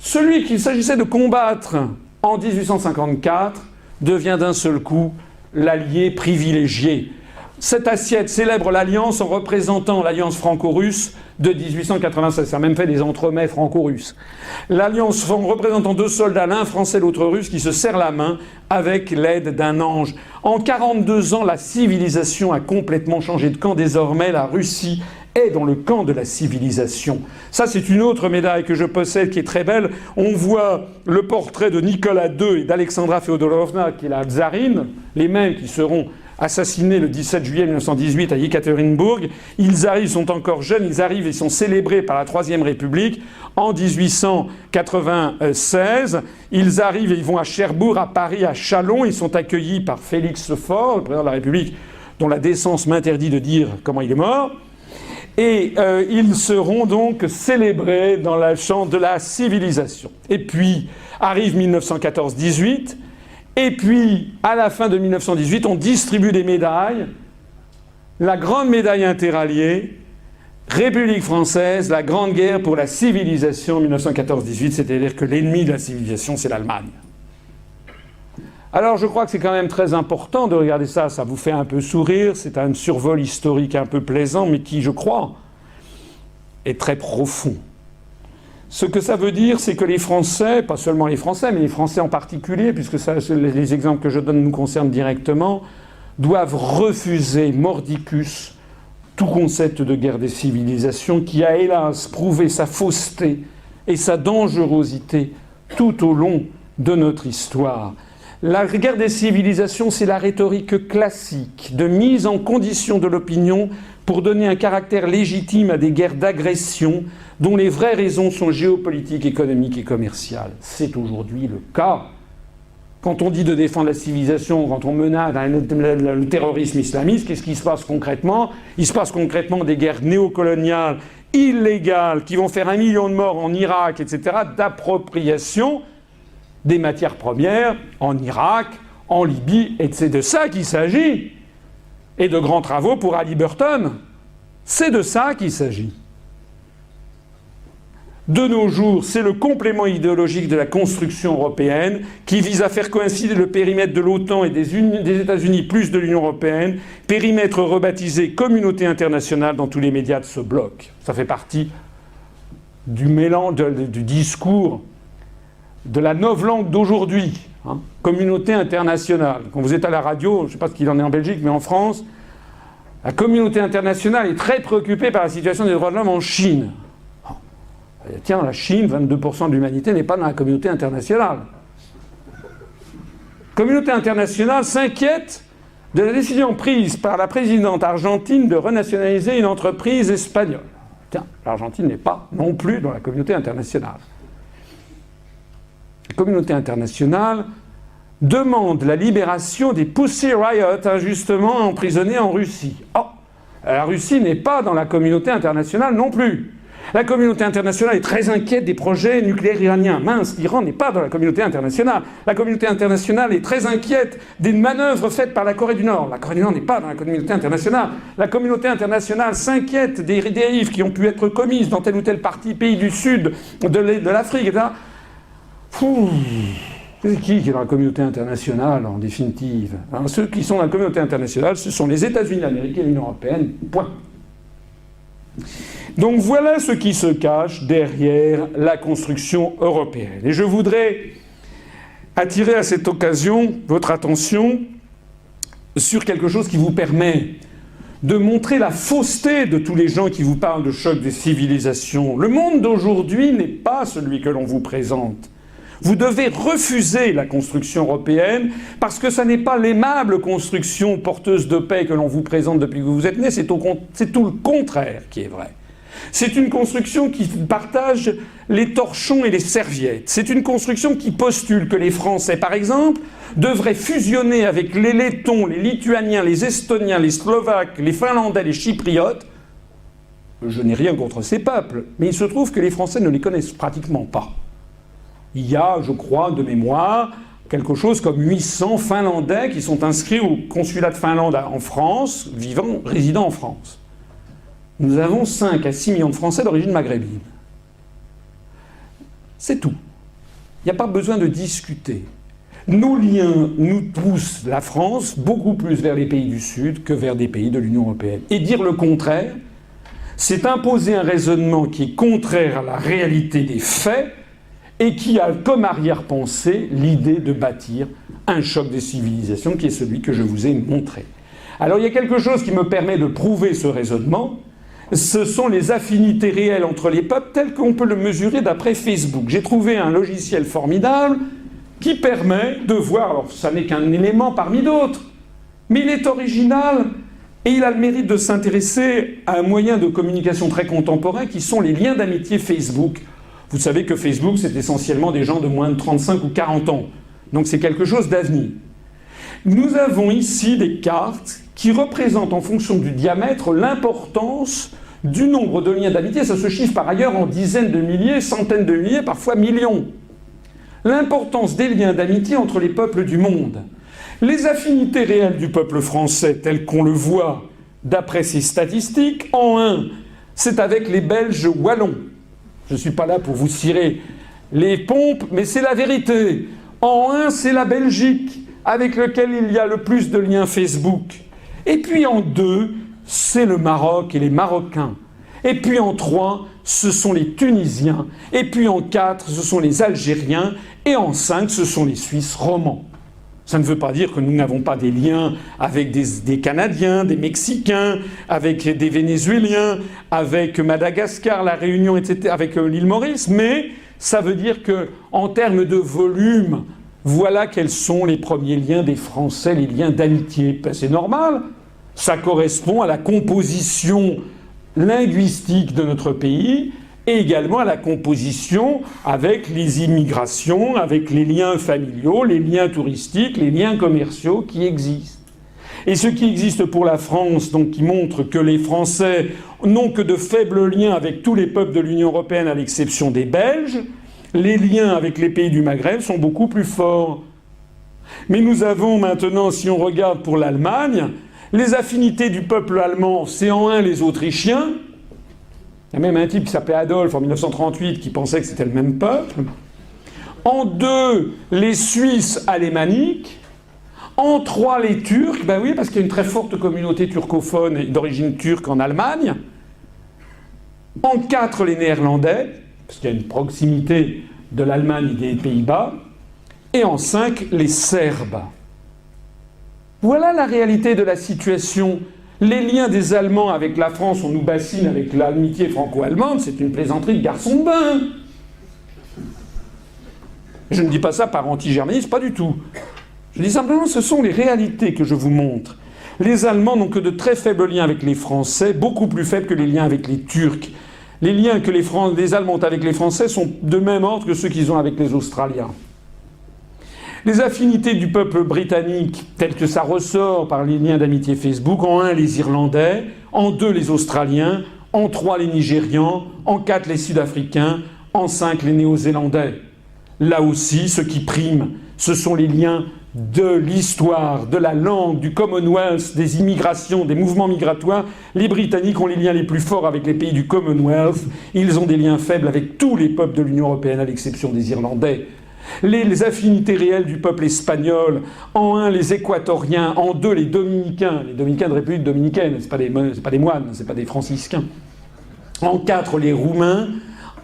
celui qu'il s'agissait de combattre en 1854 devient d'un seul coup l'allié privilégié. Cette assiette célèbre l'alliance en représentant l'alliance franco-russe de 1896. Ça a même fait des entremets franco-russes. L'alliance en représentant deux soldats, l'un français, l'autre russe, qui se serrent la main avec l'aide d'un ange. En 42 ans, la civilisation a complètement changé de camp. Désormais, la Russie est dans le camp de la civilisation. Ça, c'est une autre médaille que je possède qui est très belle. On voit le portrait de Nicolas II et d'Alexandra Féodorovna, qui est la tsarine, les mêmes qui seront assassinés le 17 juillet 1918 à Yekaterinbourg. Ils arrivent, ils sont encore jeunes, ils arrivent et sont célébrés par la Troisième République en 1896. Ils arrivent et ils vont à Cherbourg, à Paris, à Châlons. Ils sont accueillis par Félix Faure, le président de la République, dont la décence m'interdit de dire comment il est mort. Et ils seront donc célébrés dans le champ de la civilisation. Et puis arrive 1914-18, et puis à la fin de 1918, on distribue des médailles. La grande médaille interalliée, République française, la grande guerre pour la civilisation 1914-18, c'est-à-dire que l'ennemi de la civilisation, c'est l'Allemagne. Alors je crois que c'est quand même très important de regarder ça, ça vous fait un peu sourire, c'est un survol historique un peu plaisant, mais qui, je crois, est très profond. Ce que ça veut dire, c'est que les Français, pas seulement les Français, mais les Français en particulier, puisque ça, les exemples que je donne nous concernent directement, doivent refuser mordicus tout concept de guerre des civilisations qui a hélas prouvé sa fausseté et sa dangerosité tout au long de notre histoire. La guerre des civilisations, c'est la rhétorique classique de mise en condition de l'opinion pour donner un caractère légitime à des guerres d'agression dont les vraies raisons sont géopolitiques, économiques et commerciales. C'est aujourd'hui le cas. Quand on dit de défendre la civilisation, quand on menace le terrorisme islamiste, qu'est-ce qui se passe concrètement? Il se passe concrètement des guerres néocoloniales illégales qui vont faire 1 million de morts en Irak, etc., d'appropriation des matières premières en Irak, en Libye, et c'est de ça qu'il s'agit. Et de grands travaux pour Halliburton. C'est de ça qu'il s'agit. De nos jours, c'est le complément idéologique de la construction européenne qui vise à faire coïncider le périmètre de l'OTAN et des États-Unis plus de l'Union européenne, périmètre rebaptisé communauté internationale dans tous les médias de ce bloc. Ça fait partie du mélange, du discours de la novlangue d'aujourd'hui, hein, communauté internationale. Quand vous êtes à la radio, je ne sais pas ce qu'il en est en Belgique, mais en France, la communauté internationale est très préoccupée par la situation des droits de l'homme en Chine. Tiens, la Chine, 22% de l'humanité n'est pas dans la communauté internationale. La communauté internationale s'inquiète de la décision prise par la présidente argentine de renationaliser une entreprise espagnole. Tiens, l'Argentine n'est pas non plus dans la communauté internationale. La communauté internationale demande la libération des Pussy Riot injustement emprisonnés en Russie. Oh, la Russie n'est pas dans la communauté internationale non plus. La communauté internationale est très inquiète des projets nucléaires iraniens. Mince, l'Iran n'est pas dans la communauté internationale. La communauté internationale est très inquiète des manœuvres faites par la Corée du Nord. La Corée du Nord n'est pas dans la communauté internationale. La communauté internationale s'inquiète des dérives qui ont pu être commises dans tel ou tel pays du sud de l'Afrique, etc. C'est qui est dans la communauté internationale, en définitive? Alors, ceux qui sont dans la communauté internationale, ce sont les États-Unis d'Amérique et l'Union européenne. Point. Donc voilà ce qui se cache derrière la construction européenne. Et je voudrais attirer à cette occasion votre attention sur quelque chose qui vous permet de montrer la fausseté de tous les gens qui vous parlent de choc des civilisations. Le monde d'aujourd'hui n'est pas celui que l'on vous présente. Vous devez refuser la construction européenne parce que ça n'est pas l'aimable construction porteuse de paix que l'on vous présente depuis que vous êtes né, c'est tout le contraire qui est vrai. C'est une construction qui partage les torchons et les serviettes. C'est une construction qui postule que les Français, par exemple, devraient fusionner avec les Lettons, les Lituaniens, les Estoniens, les Slovaques, les Finlandais, les Chypriotes. Je n'ai rien contre ces peuples, mais il se trouve que les Français ne les connaissent pratiquement pas. Il y a, je crois, de mémoire, quelque chose comme 800 Finlandais qui sont inscrits au consulat de Finlande en France, résidant en France. Nous avons 5 à 6 millions de Français d'origine maghrébine. C'est tout. Il n'y a pas besoin de discuter. Nos liens nous poussent, la France, beaucoup plus vers les pays du Sud que vers des pays de l'Union européenne. Et dire le contraire, c'est imposer un raisonnement qui est contraire à la réalité des faits et qui a comme arrière-pensée l'idée de bâtir un choc des civilisations qui est celui que je vous ai montré. Alors il y a quelque chose qui me permet de prouver ce raisonnement, ce sont les affinités réelles entre les peuples telles qu'on peut le mesurer d'après Facebook. J'ai trouvé un logiciel formidable qui permet de voir, alors ça n'est qu'un élément parmi d'autres, mais il est original et il a le mérite de s'intéresser à un moyen de communication très contemporain qui sont les liens d'amitié Facebook. Vous savez que Facebook, c'est essentiellement des gens de moins de 35 ou 40 ans. Donc c'est quelque chose d'avenir. Nous avons ici des cartes qui représentent en fonction du diamètre l'importance du nombre de liens d'amitié. Ça se chiffre par ailleurs en dizaines de milliers, centaines de milliers, parfois millions. L'importance des liens d'amitié entre les peuples du monde. Les affinités réelles du peuple français, telles qu'on le voit d'après ces statistiques, en 1, c'est avec les Belges wallons. Je ne suis pas là pour vous cirer les pompes, mais c'est la vérité. En 1, c'est la Belgique, avec lequel il y a le plus de liens Facebook. Et puis en 2, c'est le Maroc et les Marocains. Et puis en 3, ce sont les Tunisiens. Et puis en 4, ce sont les Algériens. Et en 5, ce sont les Suisses romans. Ça ne veut pas dire que nous n'avons pas des liens avec des Canadiens, des Mexicains, avec des Vénézuéliens, avec Madagascar, la Réunion, etc., avec l'île Maurice, mais ça veut dire que, en termes de volume, voilà quels sont les premiers liens des Français, les liens d'amitié. Ben, c'est normal, ça correspond à la composition linguistique de notre pays et également à la composition avec les immigrations, avec les liens familiaux, les liens touristiques, les liens commerciaux qui existent. Et ce qui existe pour la France, donc qui montre que les Français n'ont que de faibles liens avec tous les peuples de l'Union européenne à l'exception des Belges, les liens avec les pays du Maghreb sont beaucoup plus forts. Mais nous avons maintenant, si on regarde pour l'Allemagne, les affinités du peuple allemand, c'est en 1 les Autrichiens. Il y a même un type qui s'appelait Adolphe en 1938 qui pensait que c'était le même peuple. En 2, les Suisses alémaniques. En 3, les Turcs. Ben oui, parce qu'il y a une très forte communauté turcophone et d'origine turque en Allemagne. En 4, les Néerlandais, parce qu'il y a une proximité de l'Allemagne et des Pays-Bas. Et en 5, les Serbes. Voilà la réalité de la situation. Les liens des Allemands avec la France, on nous bassine avec l'amitié franco-allemande, c'est une plaisanterie de garçon de bain. Je ne dis pas ça par anti-germanisme, pas du tout. Je dis simplement, ce sont les réalités que je vous montre. Les Allemands n'ont que de très faibles liens avec les Français, beaucoup plus faibles que les liens avec les Turcs. Les liens que les Allemands ont avec les Français sont de même ordre que ceux qu'ils ont avec les Australiens. Les affinités du peuple britannique, telles que ça ressort par les liens d'amitié Facebook, en 1, les Irlandais, en 2, les Australiens, en 3, les Nigérians, en 4, les Sud-Africains, en 5, les Néo-Zélandais. Là aussi, ce qui prime, ce sont les liens de l'histoire, de la langue, du Commonwealth, des immigrations, des mouvements migratoires. Les Britanniques ont les liens les plus forts avec les pays du Commonwealth. Ils ont des liens faibles avec tous les peuples de l'Union européenne, à l'exception des Irlandais. Les affinités réelles du peuple espagnol, en 1, les Équatoriens, en 2, les Dominicains de République dominicaine, c'est pas des moines, c'est pas des franciscains. En 4, les Roumains,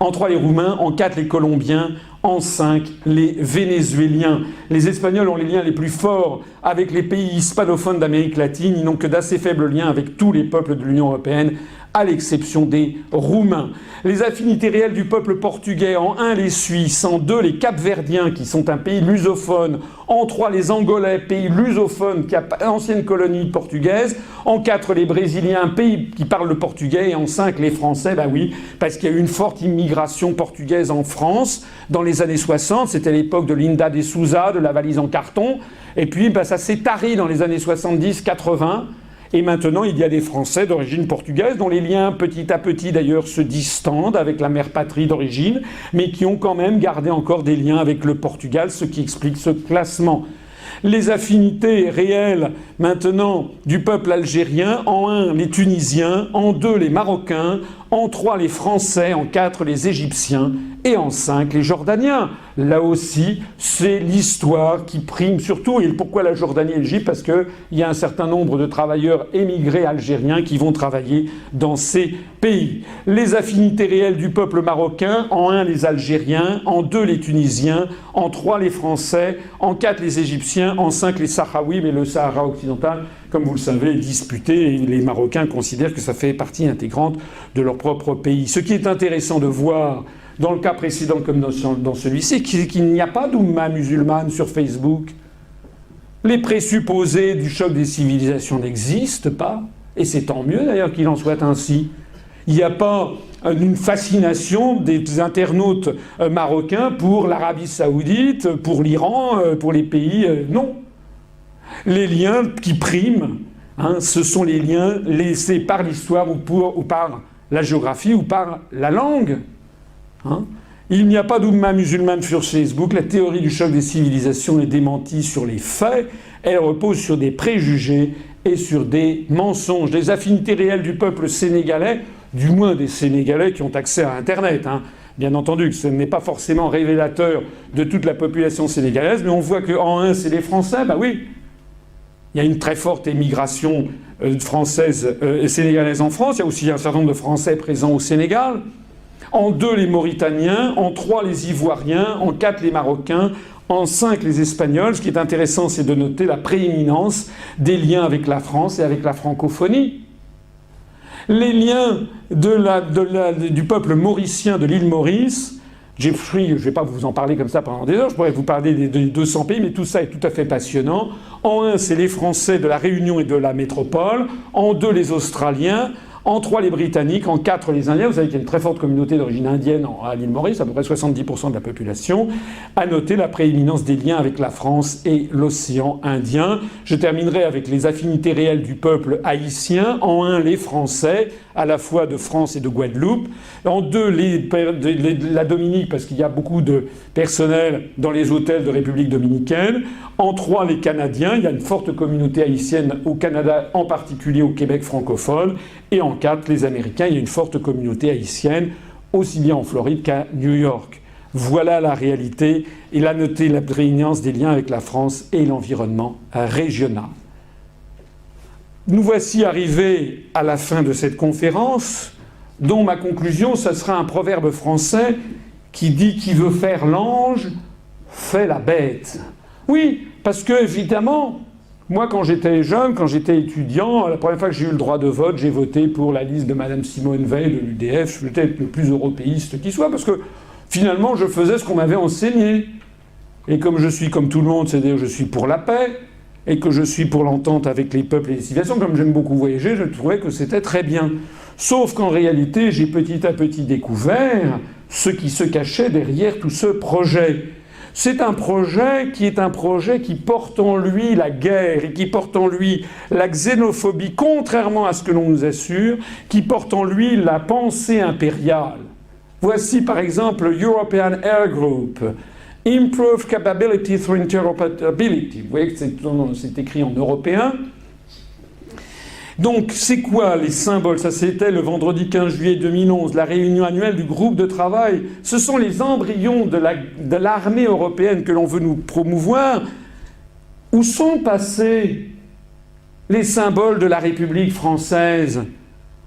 en 3, les Roumains, en 4, les Colombiens, En 5, les Vénézuéliens. Les Espagnols ont les liens les plus forts avec les pays hispanophones d'Amérique latine. Ils n'ont que d'assez faibles liens avec tous les peuples de l'Union européenne, à l'exception des Roumains. Les affinités réelles du peuple portugais, en 1 les Suisses, en 2 les Capverdiens, qui sont un pays lusophone, en 3 les Angolais, pays lusophone, qui a ancienne colonie portugaise, en 4 les Brésiliens, pays qui parlent le portugais, et en 5 les Français, bah oui, parce qu'il y a eu une forte immigration portugaise en France dans les années 60, c'était l'époque de Linda de Souza, de la valise en carton, et puis bah, ça s'est tari dans les années 70-80, et maintenant, il y a des Français d'origine portugaise dont les liens petit à petit d'ailleurs se distendent avec la mère patrie d'origine, mais qui ont quand même gardé encore des liens avec le Portugal, ce qui explique ce classement. Les affinités réelles maintenant du peuple algérien, en 1 les Tunisiens, en 2 les Marocains, en 3 les Français, en 4 les Égyptiens et en 5 les Jordaniens. Là aussi, c'est l'histoire qui prime surtout. Et pourquoi la Jordanie et l'Égypte? Parce qu'il y a un certain nombre de travailleurs émigrés algériens qui vont travailler dans ces pays. Les affinités réelles du peuple marocain, en 1 les Algériens, en 2 les Tunisiens, en 3 les Français, en 4 les Égyptiens, en 5 les Sahraouis, mais le Sahara occidental, comme vous le savez, est disputé et les Marocains considèrent que ça fait partie intégrante de leur propre pays. Ce qui est intéressant de voir dans le cas précédent comme dans celui-ci, c'est qu'il n'y a pas d'oumma musulmane sur Facebook. Les présupposés du choc des civilisations n'existent pas, et c'est tant mieux d'ailleurs qu'il en soit ainsi. Il n'y a pas une fascination des internautes marocains pour l'Arabie Saoudite, pour l'Iran, pour les pays... non. Les liens qui priment, ce sont les liens laissés par l'histoire ou par la géographie ou par la langue. Il n'y a pas d'oumma musulmane sur Facebook. La théorie du choc des civilisations est démentie sur les faits. Elle repose sur des préjugés et sur des mensonges. Les affinités réelles du peuple sénégalais, du moins des Sénégalais qui ont accès à Internet, bien entendu, ce n'est pas forcément révélateur de toute la population sénégalaise, mais on voit qu'en 1, c'est les Français, bah oui. Il y a une très forte émigration française et sénégalaise en France. Il y a aussi un certain nombre de Français présents au Sénégal. En 2, les Mauritaniens. En 3, les Ivoiriens. En 4, les Marocains. En 5, les Espagnols. Ce qui est intéressant, c'est de noter la prééminence des liens avec la France et avec la francophonie. Les liens du peuple mauricien de l'île Maurice... Jeffrey, je ne vais pas vous en parler comme ça pendant des heures, je pourrais vous parler des 200 pays, mais tout ça est tout à fait passionnant. En 1, c'est les Français de la Réunion et de la métropole. En 2, les Australiens. En 3, les Britanniques. En 4, les Indiens. Vous savez qu'il y a une très forte communauté d'origine indienne à l'île Maurice, à peu près 70% de la population. À noter la prééminence des liens avec la France et l'océan Indien. Je terminerai avec les affinités réelles du peuple haïtien. En 1, les Français, à la fois de France et de Guadeloupe. En 2, la Dominique, parce qu'il y a beaucoup de personnel dans les hôtels de République dominicaine. En 3, les Canadiens. Il y a une forte communauté haïtienne au Canada, en particulier au Québec francophone. Et en 4, les Américains. Il y a une forte communauté haïtienne, aussi bien en Floride qu'à New York. Voilà la réalité. Il a noté la prééminence des liens avec la France et l'environnement régional. Nous voici arrivés à la fin de cette conférence, dont ma conclusion, ce sera un proverbe français qui dit « Qui veut faire l'ange, fait la bête ». Oui, parce que, évidemment, moi, quand j'étais jeune, quand j'étais étudiant, la première fois que j'ai eu le droit de vote, j'ai voté pour la liste de Madame Simone Veil de l'UDF. Je voulais être le plus européiste qui soit, parce que, finalement, je faisais ce qu'on m'avait enseigné. Et comme je suis comme tout le monde, c'est-à-dire que je suis pour la paix, et que je suis pour l'entente avec les peuples et les civilisations, comme j'aime beaucoup voyager, je trouvais que c'était très bien. Sauf qu'en réalité, j'ai petit à petit découvert ce qui se cachait derrière tout ce projet. C'est un projet qui porte en lui la guerre et qui porte en lui la xénophobie, contrairement à ce que l'on nous assure, qui porte en lui la pensée impériale. Voici par exemple European Air Group. Improve capability through interoperability. Vous voyez que c'est écrit en européen. Donc, c'est quoi les symboles? Ça, c'était le vendredi 15 juillet 2011, la réunion annuelle du groupe de travail. Ce sont les embryons de l'armée européenne que l'on veut nous promouvoir. Où sont passés les symboles de la République française?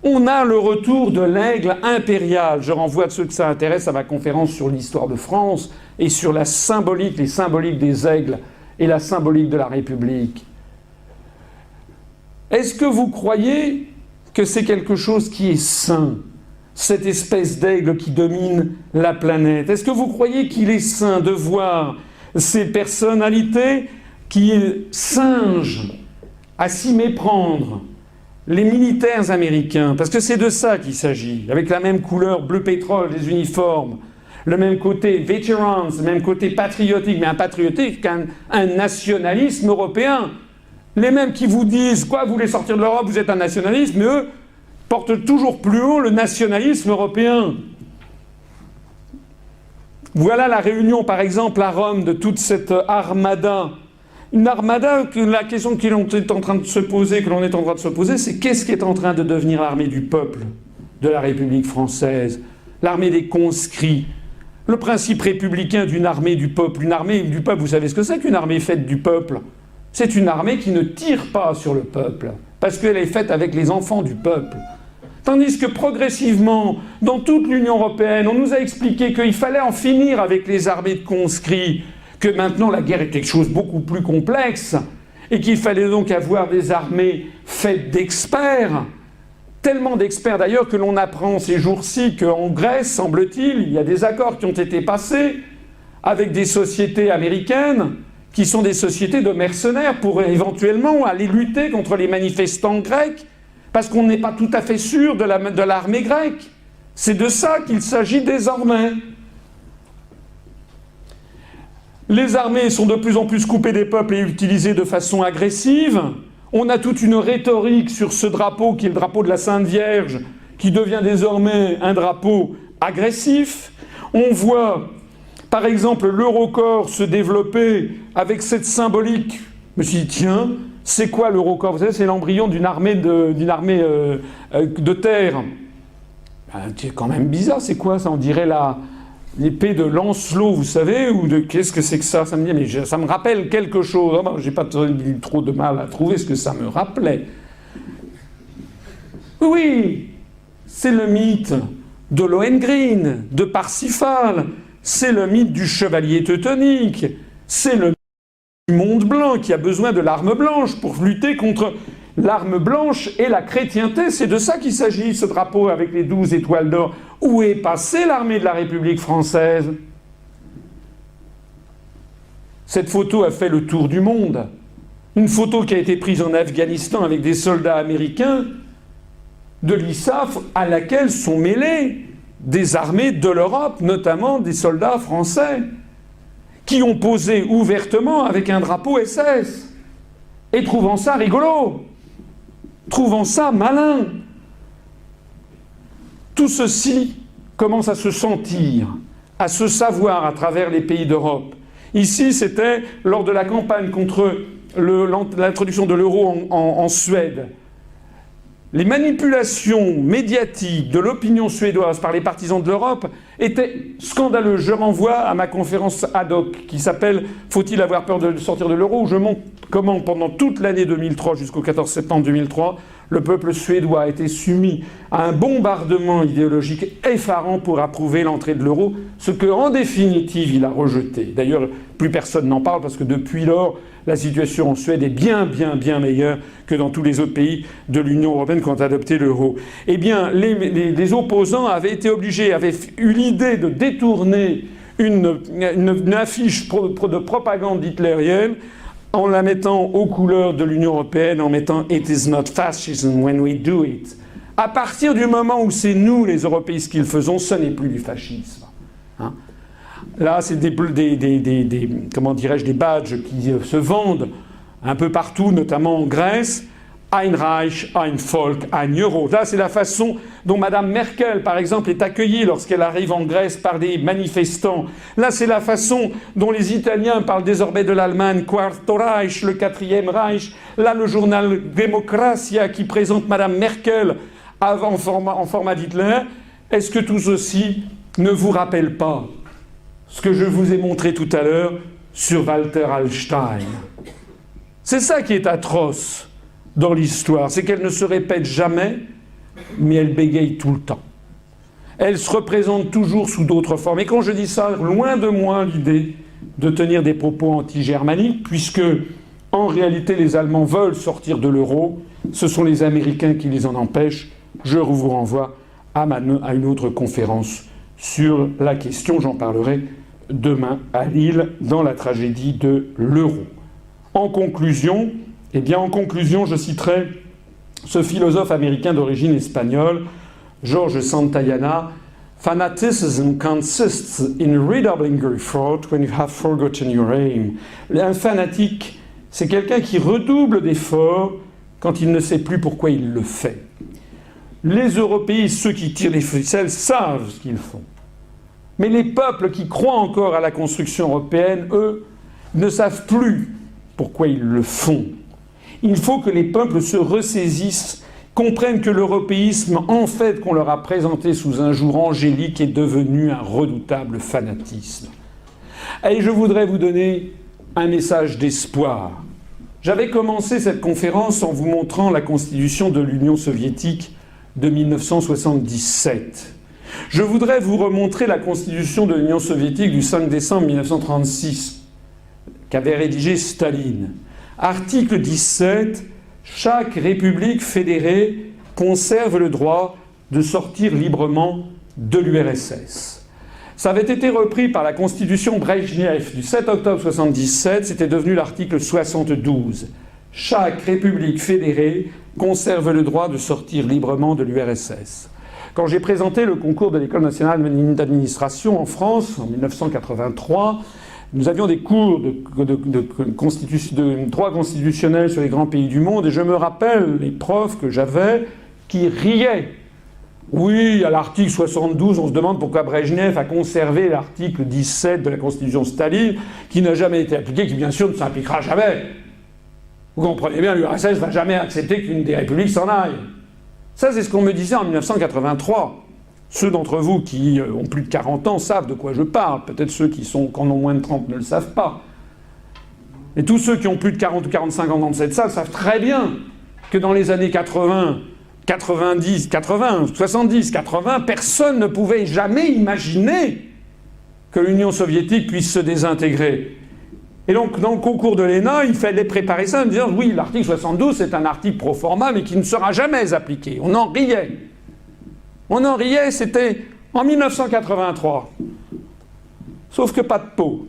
On a le retour de l'aigle impérial. Je renvoie ceux que ça intéresse à ma conférence sur l'histoire de France et sur la symbolique, les symboliques des aigles et la symbolique de la République. Est-ce que vous croyez que c'est quelque chose qui est sain, cette espèce d'aigle qui domine la planète? Est-ce que vous croyez qu'il est sain de voir ces personnalités qui singent à s'y méprendre, les militaires américains, parce que c'est de ça qu'il s'agit, avec la même couleur bleu pétrole des uniformes, le même côté veterans, le même côté patriotique, mais un patriotique qu'un nationalisme européen. Les mêmes qui vous disent, quoi, vous voulez sortir de l'Europe, vous êtes un nationaliste, mais eux portent toujours plus haut le nationalisme européen. Voilà la réunion, par exemple, à Rome, de toute cette armada. Une armada, la question que l'on est en train de se poser, c'est qu'est-ce qui est en train de devenir l'armée du peuple de la République française, l'armée des conscrits, le principe républicain d'une armée du peuple. Une armée du peuple, vous savez ce que c'est qu'une armée faite du peuple? C'est une armée qui ne tire pas sur le peuple, parce qu'elle est faite avec les enfants du peuple. Tandis que progressivement, dans toute l'Union européenne, on nous a expliqué qu'il fallait en finir avec les armées de conscrits, que maintenant la guerre est quelque chose de beaucoup plus complexe, et qu'il fallait donc avoir des armées faites d'experts, tellement d'experts d'ailleurs que l'on apprend ces jours-ci qu'en Grèce, semble-t-il, il y a des accords qui ont été passés avec des sociétés américaines, qui sont des sociétés de mercenaires pour éventuellement aller lutter contre les manifestants grecs, parce qu'on n'est pas tout à fait sûr de l'armée grecque. C'est de ça qu'il s'agit désormais. Les armées sont de plus en plus coupées des peuples et utilisées de façon agressive. On a toute une rhétorique sur ce drapeau qui est le drapeau de la Sainte Vierge, qui devient désormais un drapeau agressif. On voit, par exemple, l'Eurocorps se développer avec cette symbolique. Je me suis dit, tiens, c'est quoi l'Eurocorps? Vous savez, c'est l'embryon d'une armée de terre. C'est quand même bizarre, c'est quoi ça? On dirait l'épée de Lancelot, vous savez, ou de qu'est-ce que c'est que ça? Ça me dit, mais ça me rappelle quelque chose. Oh, j'ai pas eu trop de mal à trouver ce que ça me rappelait. Oui, c'est le mythe de Lohengrin, de Parsifal, c'est le mythe du chevalier teutonique, c'est le mythe du monde blanc qui a besoin de l'arme blanche pour lutter contre l'arme blanche et la chrétienté. C'est de ça qu'il s'agit, ce drapeau avec les 12 étoiles d'or. Où est passée l'armée de la République française? Cette photo a fait le tour du monde. Une photo qui a été prise en Afghanistan avec des soldats américains de l'ISAF à laquelle sont mêlés des armées de l'Europe, notamment des soldats français, qui ont posé ouvertement avec un drapeau SS, et trouvant ça rigolo, trouvant ça malin. Tout ceci commence à se sentir, à se savoir à travers les pays d'Europe. Ici, c'était lors de la campagne contre l'introduction de l'euro en Suède. Les manipulations médiatiques de l'opinion suédoise par les partisans de l'Europe étaient scandaleuses. Je renvoie à ma conférence ad hoc qui s'appelle « Faut-il avoir peur de sortir de l'euro ?» où je montre comment pendant toute l'année 2003 jusqu'au 14 septembre 2003, le peuple suédois a été soumis à un bombardement idéologique effarant pour approuver l'entrée de l'euro, ce que, en définitive, il a rejeté. D'ailleurs, plus personne n'en parle parce que depuis lors, la situation en Suède est bien meilleure que dans tous les autres pays de l'Union européenne qui ont adopté l'euro. Eh bien, les opposants avaient été obligés, avaient eu l'idée de détourner une affiche de propagande hitlérienne en la mettant aux couleurs de l'Union européenne, en mettant « It is not fascism when we do it ». À partir du moment où c'est nous, les européistes, qui le faisons, ce n'est plus du fascisme. Hein? Là, c'est comment dirais-je, des badges qui se vendent un peu partout, notamment en Grèce. Ein Reich, ein Volk, ein Euro. Là, c'est la façon dont Mme Merkel, par exemple, est accueillie lorsqu'elle arrive en Grèce par des manifestants. Là, c'est la façon dont les Italiens parlent désormais de l'Allemagne, Quarto Reich, le quatrième Reich. Là, le journal Democratia qui présente Mme Merkel en format d'Hitler. Est-ce que tout ceci ne vous rappelle pas ce que je vous ai montré tout à l'heure sur Walter Hallstein? C'est ça qui est atroce dans l'histoire, c'est qu'elle ne se répète jamais mais elle bégaye tout le temps. Elle se représente toujours sous d'autres formes. Et quand je dis ça, loin de moi l'idée de tenir des propos anti-germaniques, puisque en réalité les Allemands veulent sortir de l'euro, ce sont les Américains qui les en empêchent. Je vous renvoie à une autre conférence sur la question, j'en parlerai demain à Lille, dans la tragédie de l'euro. En conclusion, je citerai ce philosophe américain d'origine espagnole, George Santayana. Fanaticism consists in redoubling your effort when you have forgotten your aim. Un fanatique, c'est quelqu'un qui redouble d'efforts quand il ne sait plus pourquoi il le fait. Les européistes, ceux qui tirent les ficelles, savent ce qu'ils font. Mais les peuples qui croient encore à la construction européenne, eux, ne savent plus pourquoi ils le font. Il faut que les peuples se ressaisissent, comprennent que l'européisme, en fait, qu'on leur a présenté sous un jour angélique, est devenu un redoutable fanatisme. Et je voudrais vous donner un message d'espoir. J'avais commencé cette conférence en vous montrant la constitution de l'Union soviétique de 1977. Je voudrais vous remontrer la constitution de l'Union soviétique du 5 décembre 1936, qu'avait rédigé Staline. Article 17, chaque république fédérée conserve le droit de sortir librement de l'URSS. Ça avait été repris par la constitution Brejnev du 7 octobre 1977, c'était devenu l'article 72. Chaque république fédérée conserve le droit de sortir librement de l'URSS. Quand j'ai présenté le concours de l'École nationale d'administration en France, en 1983, nous avions des cours de droit constitutionnel sur les grands pays du monde, et je me rappelle les profs que j'avais qui riaient. Oui, à l'article 72, on se demande pourquoi Brejnev a conservé l'article 17 de la constitution Staline, qui n'a jamais été appliqué, qui bien sûr ne s'appliquera jamais. Vous comprenez bien, l'URSS ne va jamais accepter qu'une des républiques s'en aille. Ça, c'est ce qu'on me disait en 1983. Ceux d'entre vous qui ont plus de 40 ans savent de quoi je parle. Peut-être ceux qui en ont moins de 30 ne le savent pas. Et tous ceux qui ont plus de 40 ou 45 ans dans cette salle savent très bien que dans les années 80, 90, 80, 70, 80, personne ne pouvait jamais imaginer que l'Union soviétique puisse se désintégrer. Et donc, dans le concours de l'ENA, il fallait préparer ça en disant « Oui, l'article 72, c'est un article pro forma, mais qui ne sera jamais appliqué. » On en riait. On en riait, c'était en 1983. Sauf que pas de peau.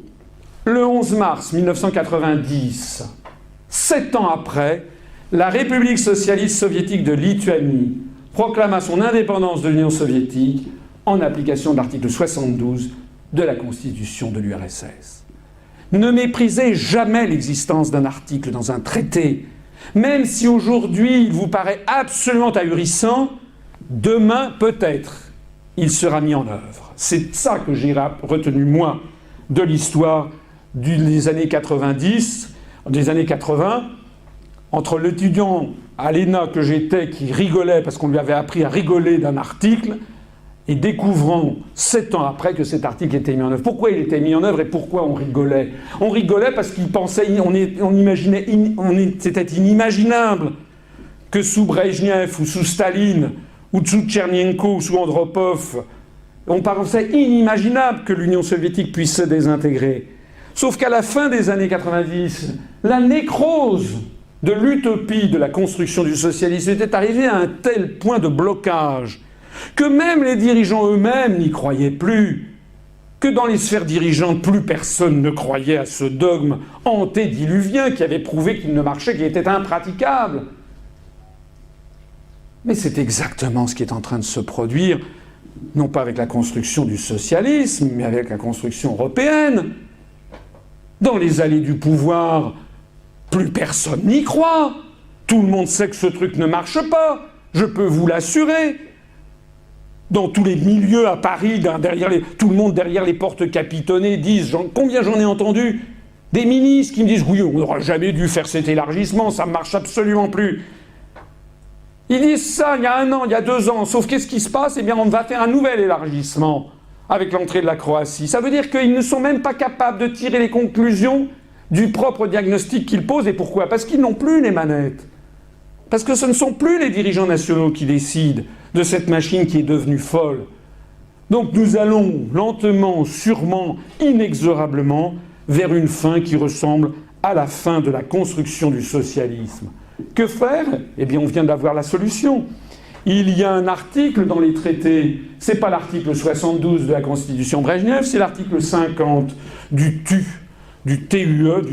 Le 11 mars 1990, 7 ans après, la République socialiste soviétique de Lituanie proclama son indépendance de l'Union soviétique en application de l'article 72 de la Constitution de l'URSS. Ne méprisez jamais l'existence d'un article dans un traité. Même si aujourd'hui il vous paraît absolument ahurissant, demain, peut-être, il sera mis en œuvre. C'est ça que j'ai retenu, moi, de l'histoire des années 90, des années 80, entre l'étudiant à l'ENA que j'étais qui rigolait parce qu'on lui avait appris à rigoler d'un article, et découvrant 7 ans après que cet article était mis en œuvre. Pourquoi il était mis en œuvre et pourquoi on rigolait? On rigolait parce qu'il pensait, on imaginait, c'était inimaginable que sous Brejnev ou sous Staline ou sous Tchernenko ou sous Andropov, on pensait inimaginable que l'Union soviétique puisse se désintégrer. Sauf qu'à la fin des années 90, la nécrose de l'utopie de la construction du socialisme était arrivée à un tel point de blocage que même les dirigeants eux-mêmes n'y croyaient plus, que dans les sphères dirigeantes, plus personne ne croyait à ce dogme antédiluvien qui avait prouvé qu'il ne marchait, qu'il était impraticable. Mais c'est exactement ce qui est en train de se produire, non pas avec la construction du socialisme, mais avec la construction européenne. Dans les allées du pouvoir, plus personne n'y croit. Tout le monde sait que ce truc ne marche pas, je peux vous l'assurer. Dans tous les milieux à Paris, tout le monde derrière les portes capitonnées disent, combien j'en ai entendu, des ministres qui me disent « Oui, on n'aura jamais dû faire cet élargissement, ça ne marche absolument plus ». Ils disent ça il y a 1 an, il y a 2 ans, sauf qu'est-ce qui se passe? Eh bien, on va faire un nouvel élargissement avec l'entrée de la Croatie. Ça veut dire qu'ils ne sont même pas capables de tirer les conclusions du propre diagnostic qu'ils posent. Et pourquoi? Parce qu'ils n'ont plus les manettes. Parce que ce ne sont plus les dirigeants nationaux qui décident. de cette machine qui est devenue folle. Donc nous allons lentement, sûrement, inexorablement vers une fin qui ressemble à la fin de la construction du socialisme. Que faire? Eh bien, on vient d'avoir la solution. Il y a un article dans les traités, c'est pas l'article 72 de la Constitution Brejnev, c'est l'article 50 du TUE, du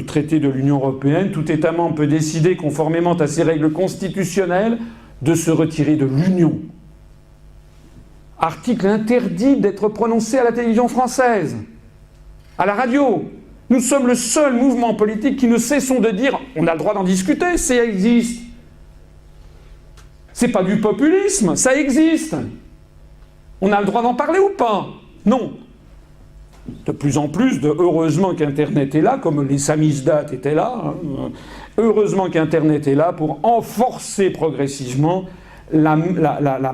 traité de l'Union européenne. Tout État membre peut décider, conformément à ses règles constitutionnelles, de se retirer de l'Union. Article interdit d'être prononcé à la télévision française, à la radio. Nous sommes le seul mouvement politique qui ne cessons de dire on a le droit d'en discuter, ça existe. C'est pas du populisme, ça existe. On a le droit d'en parler ou pas? Non. De plus en plus, heureusement qu'Internet est là, comme les samizdat étaient là, hein. Heureusement qu'Internet est là pour enforcer progressivement la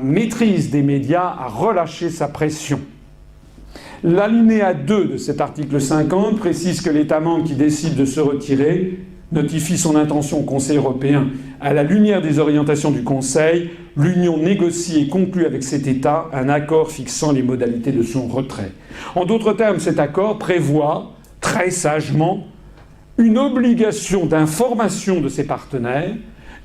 maîtrise des médias à relâcher sa pression. L'alinéa 2 de cet article 50 précise que l'État membre qui décide de se retirer notifie son intention au Conseil européen. À la lumière des orientations du Conseil, l'Union négocie et conclut avec cet État un accord fixant les modalités de son retrait. En d'autres termes, cet accord prévoit, très sagement, une obligation d'information de ses partenaires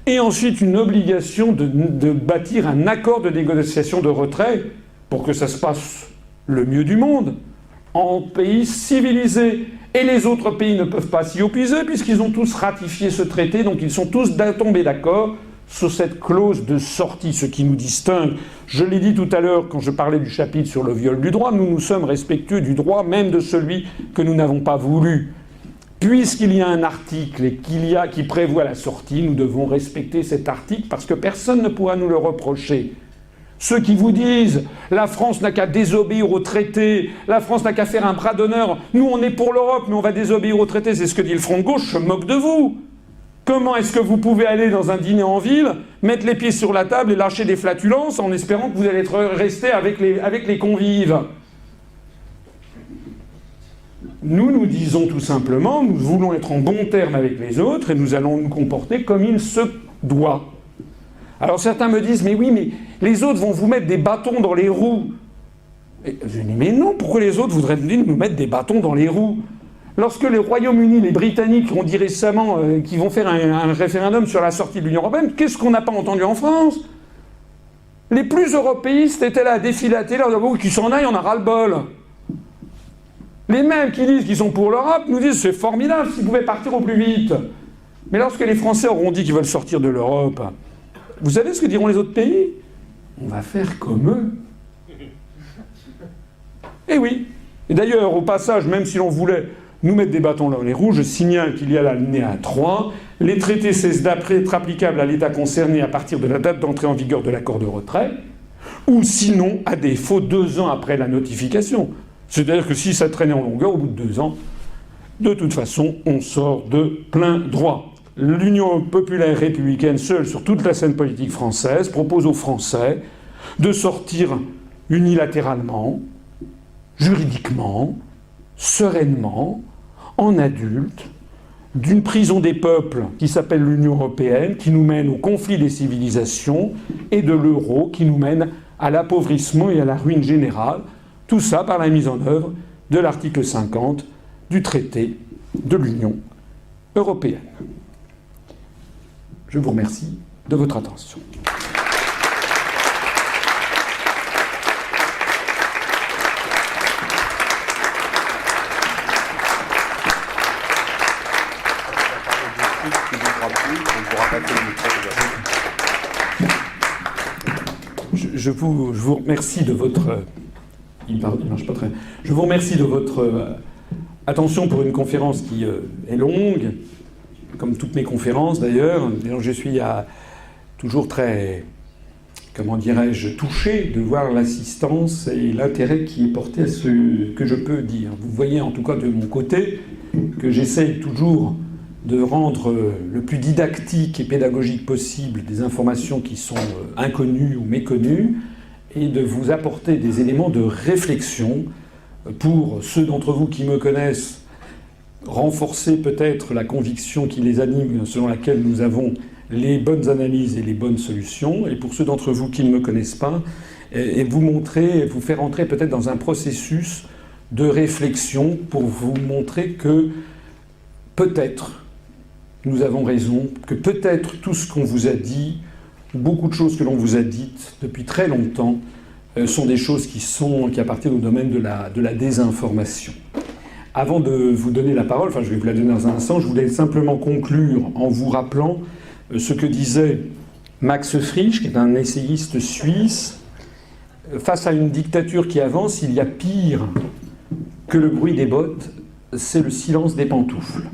et ensuite une obligation de bâtir un accord de négociation de retrait pour que ça se passe le mieux du monde, en pays civilisé. Et les autres pays ne peuvent pas s'y opposer puisqu'ils ont tous ratifié ce traité, donc ils sont tous tombés d'accord sur cette clause de sortie, ce qui nous distingue. Je l'ai dit tout à l'heure quand je parlais du chapitre sur le viol du droit, nous sommes respectueux du droit, même de celui que nous n'avons pas voulu. Puisqu'il y a un article et qui prévoit la sortie, nous devons respecter cet article parce que personne ne pourra nous le reprocher. Ceux qui vous disent « la France n'a qu'à désobéir au traité, la France n'a qu'à faire un bras d'honneur, nous on est pour l'Europe mais on va désobéir au traité », c'est ce que dit le Front de gauche, je me moque de vous. Comment est-ce que vous pouvez aller dans un dîner en ville, mettre les pieds sur la table et lâcher des flatulences en espérant que vous allez rester avec les convives? Nous disons tout simplement, nous voulons être en bon terme avec les autres et nous allons nous comporter comme il se doit. Alors certains me disent « mais oui, mais les autres vont vous mettre des bâtons dans les roues ». Et je dis « mais non, pourquoi les autres voudraient nous mettre des bâtons dans les roues ?» Lorsque le Royaume-Uni, les Britanniques ont dit récemment qu'ils vont faire un référendum sur la sortie de l'Union européenne, qu'est-ce qu'on n'a pas entendu en France? Les plus européistes étaient là à défiler à la télé, oh, qu'ils s'en aillent, on a ras-le-bol. Les mêmes qui disent qu'ils sont pour l'Europe nous disent c'est formidable s'ils pouvaient partir au plus vite. Mais lorsque les Français auront dit qu'ils veulent sortir de l'Europe, vous savez ce que diront les autres pays? On va faire comme eux. Eh oui. Et d'ailleurs, au passage, même si l'on voulait nous mettre des bâtons dans les roues, je signale qu'il y a l'alinéa 3. Les traités cessent d'être applicables à l'État concerné à partir de la date d'entrée en vigueur de l'accord de retrait, ou sinon, à défaut, 2 ans après la notification. C'est-à-dire que si ça traînait en longueur, au bout de 2 ans, de toute façon, on sort de plein droit. L'Union populaire républicaine, seule sur toute la scène politique française, propose aux Français de sortir unilatéralement, juridiquement, sereinement, en adulte, d'une prison des peuples qui s'appelle l'Union européenne, qui nous mène au conflit des civilisations, et de l'euro qui nous mène à l'appauvrissement et à la ruine générale. Tout ça par la mise en œuvre de l'article 50 du traité de l'Union européenne. Je vous remercie de votre attention. Je vous remercie de votre... Il marche pas très bien. Je vous remercie de votre attention pour une conférence qui est longue, comme toutes mes conférences d'ailleurs. Je suis toujours très, comment dirais-je, touché de voir l'assistance et l'intérêt qui est porté à ce que je peux dire. Vous voyez en tout cas de mon côté que j'essaye toujours de rendre le plus didactique et pédagogique possible des informations qui sont inconnues ou méconnues, et de vous apporter des éléments de réflexion pour ceux d'entre vous qui me connaissent, renforcer peut-être la conviction qui les anime, selon laquelle nous avons les bonnes analyses et les bonnes solutions. Et pour ceux d'entre vous qui ne me connaissent pas, et vous montrer, vous faire entrer peut-être dans un processus de réflexion pour vous montrer que peut-être nous avons raison, que peut-être tout ce qu'on vous a dit, beaucoup de choses que l'on vous a dites depuis très longtemps, sont des choses qui appartiennent au domaine de la désinformation. Avant de vous donner la parole, enfin je vais vous la donner dans un instant, je voulais simplement conclure en vous rappelant ce que disait Max Frisch, qui est un essayiste suisse. Face à une dictature qui avance, il y a pire que le bruit des bottes, c'est le silence des pantoufles.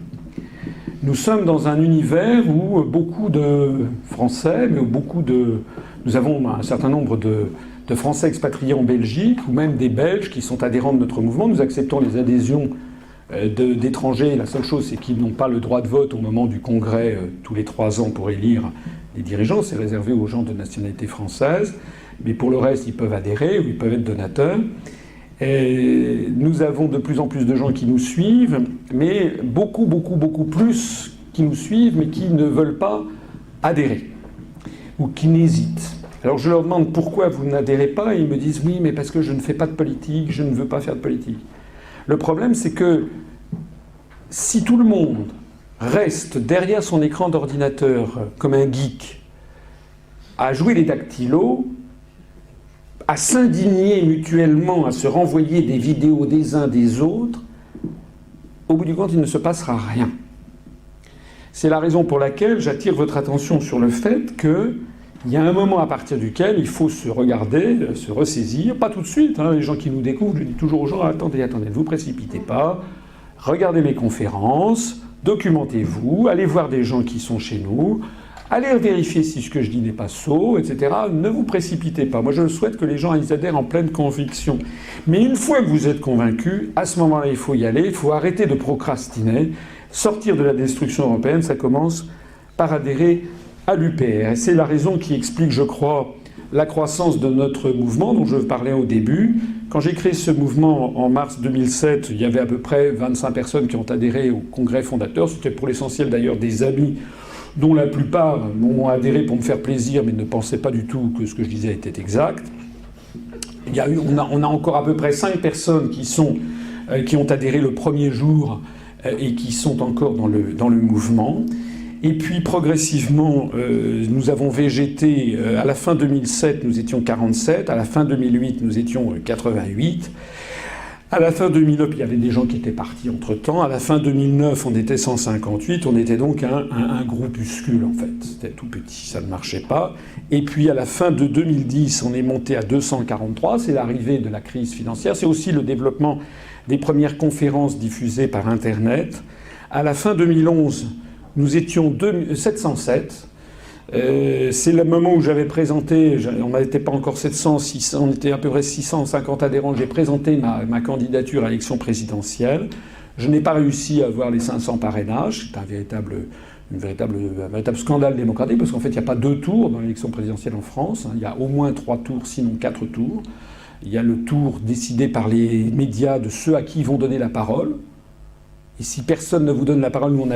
Nous sommes dans un univers où beaucoup de Français, mais où nous avons un certain nombre de Français expatriés en Belgique, ou même des Belges qui sont adhérents de notre mouvement. Nous acceptons les adhésions d'étrangers. La seule chose, c'est qu'ils n'ont pas le droit de vote au moment du congrès tous les 3 ans pour élire les dirigeants. C'est réservé aux gens de nationalité française. Mais pour le reste, ils peuvent adhérer ou ils peuvent être donateurs. Et nous avons de plus en plus de gens qui nous suivent, mais beaucoup plus qui nous suivent, mais qui ne veulent pas adhérer ou qui n'hésitent. Alors je leur demande pourquoi vous n'adhérez pas, et ils me disent oui, mais parce que je ne fais pas de politique, je ne veux pas faire de politique. Le problème, c'est que si tout le monde reste derrière son écran d'ordinateur comme un geek, à jouer les dactylos, à s'indigner mutuellement, à se renvoyer des vidéos des uns des autres, au bout du compte, il ne se passera rien. C'est la raison pour laquelle j'attire votre attention sur le fait qu'il y a un moment à partir duquel il faut se regarder, se ressaisir, pas tout de suite, hein, les gens qui nous découvrent, je dis toujours aux gens, attendez, ne vous précipitez pas, regardez mes conférences, documentez-vous, allez voir des gens qui sont chez nous, allez vérifier si ce que je dis n'est pas sot, etc. Ne vous précipitez pas. Moi, je souhaite que les gens y adhèrent en pleine conviction. Mais une fois que vous êtes convaincus, à ce moment-là, il faut y aller, il faut arrêter de procrastiner. Sortir de la destruction européenne, ça commence par adhérer à l'UPR. Et c'est la raison qui explique, je crois, la croissance de notre mouvement dont je parlais au début. Quand j'ai créé ce mouvement en mars 2007, il y avait à peu près 25 personnes qui ont adhéré au congrès fondateur. C'était pour l'essentiel d'ailleurs des amis dont la plupart m'ont adhéré pour me faire plaisir, mais ne pensaient pas du tout que ce que je disais était exact. On a encore à peu près 5 personnes qui ont adhéré le premier jour et qui sont encore dans le mouvement. Et puis progressivement, nous avons végété. À la fin 2007, nous étions 47. À la fin 2008, nous étions 88. À la fin 2009, il y avait des gens qui étaient partis entre-temps. À la fin 2009, on était 158. On était donc un groupuscule, en fait. C'était tout petit, ça ne marchait pas. Et puis, à la fin de 2010, on est monté à 243. C'est l'arrivée de la crise financière. C'est aussi le développement des premières conférences diffusées par Internet. À la fin 2011, nous étions 707. C'est le moment où j'avais présenté, on n'était pas encore 700, 600, on était à peu près 650 adhérents, j'ai présenté ma candidature à l'élection présidentielle. Je n'ai pas réussi à avoir les 500 parrainages, c'est un véritable scandale démocratique, parce qu'en fait il n'y a pas 2 tours dans l'élection présidentielle en France, il y a au moins 3 tours, sinon 4 tours. Il y a le tour décidé par les médias de ceux à qui ils vont donner la parole. Et si personne ne vous donne la parole, nous on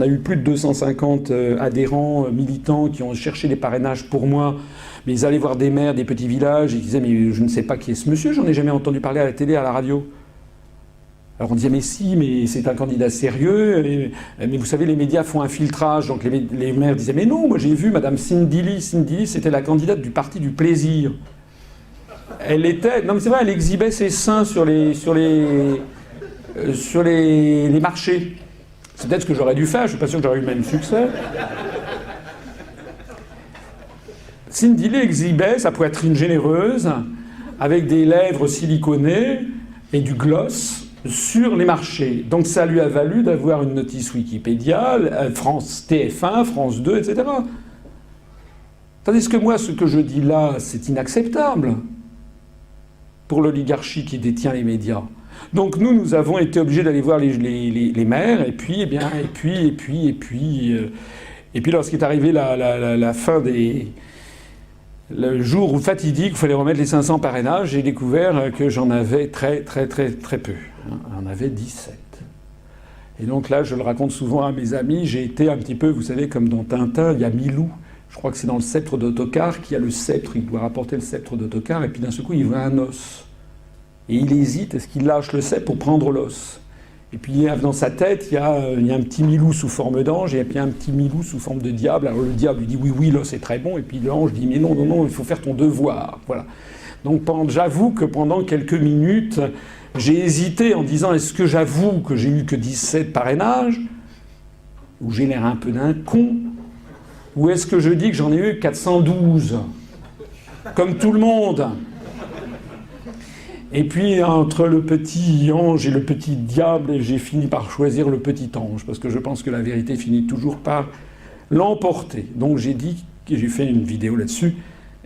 a eu plus de 250 adhérents, militants qui ont cherché des parrainages pour moi, mais ils allaient voir des maires, des petits villages, et ils disaient mais je ne sais pas qui est ce monsieur, j'en ai jamais entendu parler à la télé, à la radio. Alors on disait mais si, mais c'est un candidat sérieux, mais vous savez les médias font un filtrage, donc les maires disaient mais non, moi j'ai vu Madame Cindy Lee, c'était la candidate du parti du plaisir. Elle était, non mais c'est vrai, elle exhibait ses seins sur les marchés. C'est peut-être ce que j'aurais dû faire, je suis pas sûr que j'aurais eu le même succès. Cindy Lee exhibait sa poitrine généreuse avec des lèvres siliconées et du gloss sur les marchés. Donc ça lui a valu d'avoir une notice Wikipédia, France TF1, France 2, etc. Tandis que moi, ce que je dis là, c'est inacceptable pour l'oligarchie qui détient les médias. Donc nous avons été obligés d'aller voir les maires, et puis lorsqu'est arrivé la fin le jour fatidique où il fallait remettre les 500 parrainages, j'ai découvert que j'en avais très peu. On en avait 17. Et donc là, je le raconte souvent à mes amis, j'ai été un petit peu, vous savez, comme dans Tintin, il y a Milou, je crois que c'est dans le sceptre d'Ottokar, qui a le sceptre, il doit rapporter le sceptre d'Ottokar, et puis d'un seul coup, il voit un os. Et il hésite, est-ce qu'il lâche le sceptre pour prendre l'os? Et puis dans sa tête, il y a un petit Milou sous forme d'ange, et puis un petit Milou sous forme de diable. Alors le diable lui dit oui, oui, l'os est très bon, et puis l'ange dit mais non, non, non, il faut faire ton devoir. Voilà. Donc j'avoue que pendant quelques minutes, j'ai hésité en disant est-ce que j'avoue que j'ai eu que 17 parrainages, ou j'ai l'air un peu d'un con, ou est-ce que je dis que j'en ai eu 412, comme tout le monde? Et puis, entre le petit ange et le petit diable, j'ai fini par choisir le petit ange, parce que je pense que la vérité finit toujours par l'emporter. Donc j'ai dit, j'ai fait une vidéo là-dessus,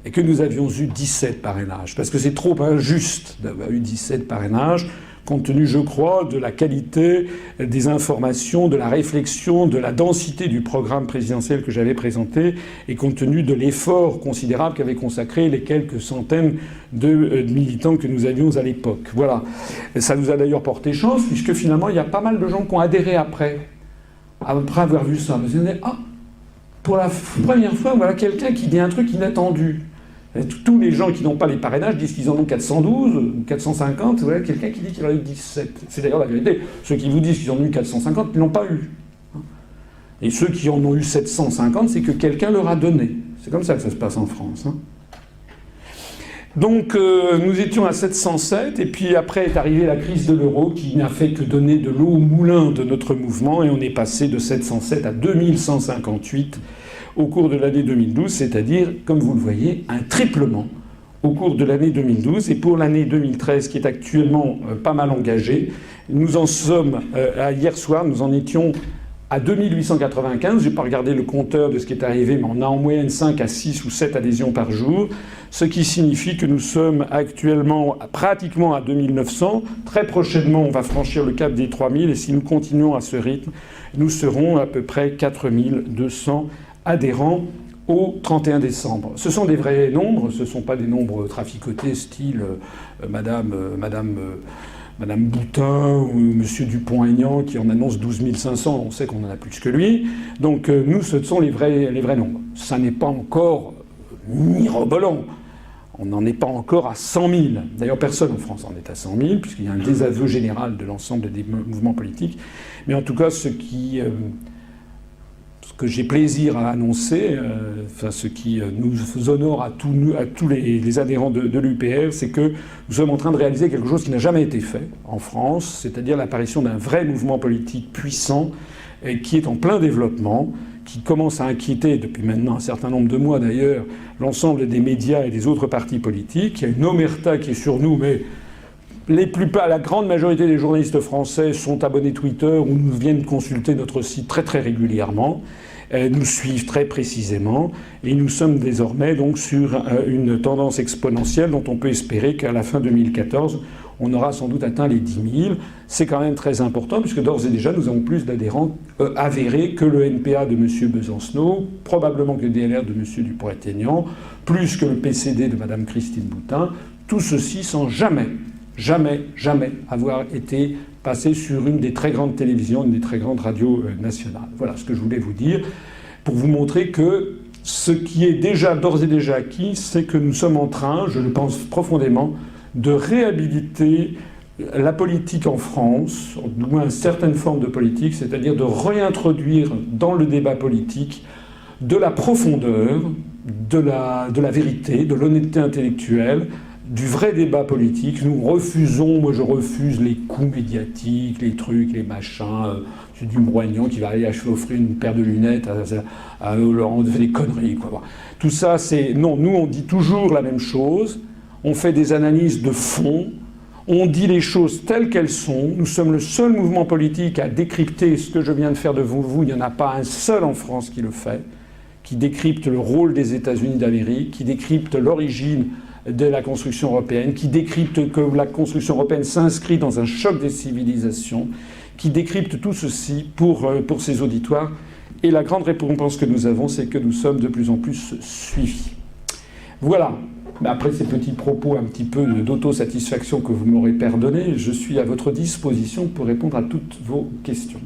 et que nous avions eu 17 parrainages, parce que c'est trop injuste d'avoir eu 17 parrainages, compte tenu, je crois, de la qualité des informations, de la réflexion, de la densité du programme présidentiel que j'avais présenté, et compte tenu de l'effort considérable qu'avaient consacré les quelques centaines de militants que nous avions à l'époque. Voilà. Et ça nous a d'ailleurs porté chance, puisque finalement, il y a pas mal de gens qui ont adhéré après avoir vu ça. Ils ont dit, ah, pour la première fois, voilà quelqu'un qui dit un truc inattendu. Et tous les gens qui n'ont pas les parrainages disent qu'ils en ont 412 ou 450. Voilà, quelqu'un qui dit qu'il en a eu 17. C'est d'ailleurs la vérité. Ceux qui vous disent qu'ils en ont eu 450, ils ne l'ont pas eu. Et ceux qui en ont eu 750, c'est que quelqu'un leur a donné. C'est comme ça que ça se passe en France. Donc nous étions à 707, et puis après est arrivée la crise de l'euro qui n'a fait que donner de l'eau au moulin de notre mouvement, et on est passé de 707 à 2158 au cours de l'année 2012, c'est-à-dire, comme vous le voyez, un triplement au cours de l'année 2012. Et pour l'année 2013, qui est actuellement pas mal engagée, nous en sommes, hier soir, nous en étions à 2895. Je n'ai pas regardé le compteur de ce qui est arrivé, mais on a en moyenne 5 à 6 ou 7 adhésions par jour, ce qui signifie que nous sommes actuellement pratiquement à 2900. Très prochainement, on va franchir le cap des 3000, et si nous continuons à ce rythme, nous serons à peu près 4200 adhérents au 31 décembre. Ce sont des vrais nombres, ce ne sont pas des nombres traficotés style Madame Boutin ou Monsieur Dupont-Aignan qui en annonce 12 500, on sait qu'on en a plus que lui. Donc nous, ce sont les vrais nombres. Ça n'est pas encore mirobolant. On n'en est pas encore à 100 000. D'ailleurs, personne en France en est à 100 000, puisqu'il y a un désaveu général de l'ensemble des mouvements politiques. Mais en tout cas, ce que j'ai plaisir à annoncer, ce qui nous honore à tous les adhérents de l'UPR, c'est que nous sommes en train de réaliser quelque chose qui n'a jamais été fait en France, c'est-à-dire l'apparition d'un vrai mouvement politique puissant et qui est en plein développement, qui commence à inquiéter depuis maintenant un certain nombre de mois d'ailleurs l'ensemble des médias et des autres partis politiques. Il y a une omerta qui est sur nous, mais la grande majorité des journalistes français sont abonnés Twitter ou nous viennent consulter notre site très très régulièrement, nous suivent très précisément, et nous sommes désormais donc sur une tendance exponentielle dont on peut espérer qu'à la fin 2014, on aura sans doute atteint les 10 000. C'est quand même très important, puisque d'ores et déjà, nous avons plus d'adhérents avérés que le NPA de M. Besancenot, probablement que le DLR de M. Dupont-Aignan, plus que le PCD de Mme Christine Boutin. Tout ceci sans jamais avoir été passé sur une des très grandes télévisions, une des très grandes radios nationales. Voilà ce que je voulais vous dire, pour vous montrer que ce qui est déjà d'ores et déjà acquis, c'est que nous sommes en train, je le pense profondément, de réhabiliter la politique en France, du moins une certaine forme de politique, c'est-à-dire de réintroduire dans le débat politique de la profondeur, de la vérité, de l'honnêteté intellectuelle, du vrai débat politique. Nous refusons, moi je refuse les coups médiatiques, les trucs, les machins, c'est du Dupont-Aignan qui va aller offrir une paire de lunettes à Hollande, on fait des conneries, quoi. Tout ça, c'est... Non, nous on dit toujours la même chose, on fait des analyses de fond, on dit les choses telles qu'elles sont, nous sommes le seul mouvement politique à décrypter ce que je viens de faire devant vous, il n'y en a pas un seul en France qui le fait, qui décrypte le rôle des États-Unis d'Amérique, qui décrypte l'origine de la construction européenne, qui décrypte que la construction européenne s'inscrit dans un choc des civilisations, qui décrypte tout ceci pour ses auditoires. Et la grande récompense que nous avons, c'est que nous sommes de plus en plus suivis. Voilà. Après ces petits propos un petit peu d'autosatisfaction que vous m'aurez pardonné, je suis à votre disposition pour répondre à toutes vos questions.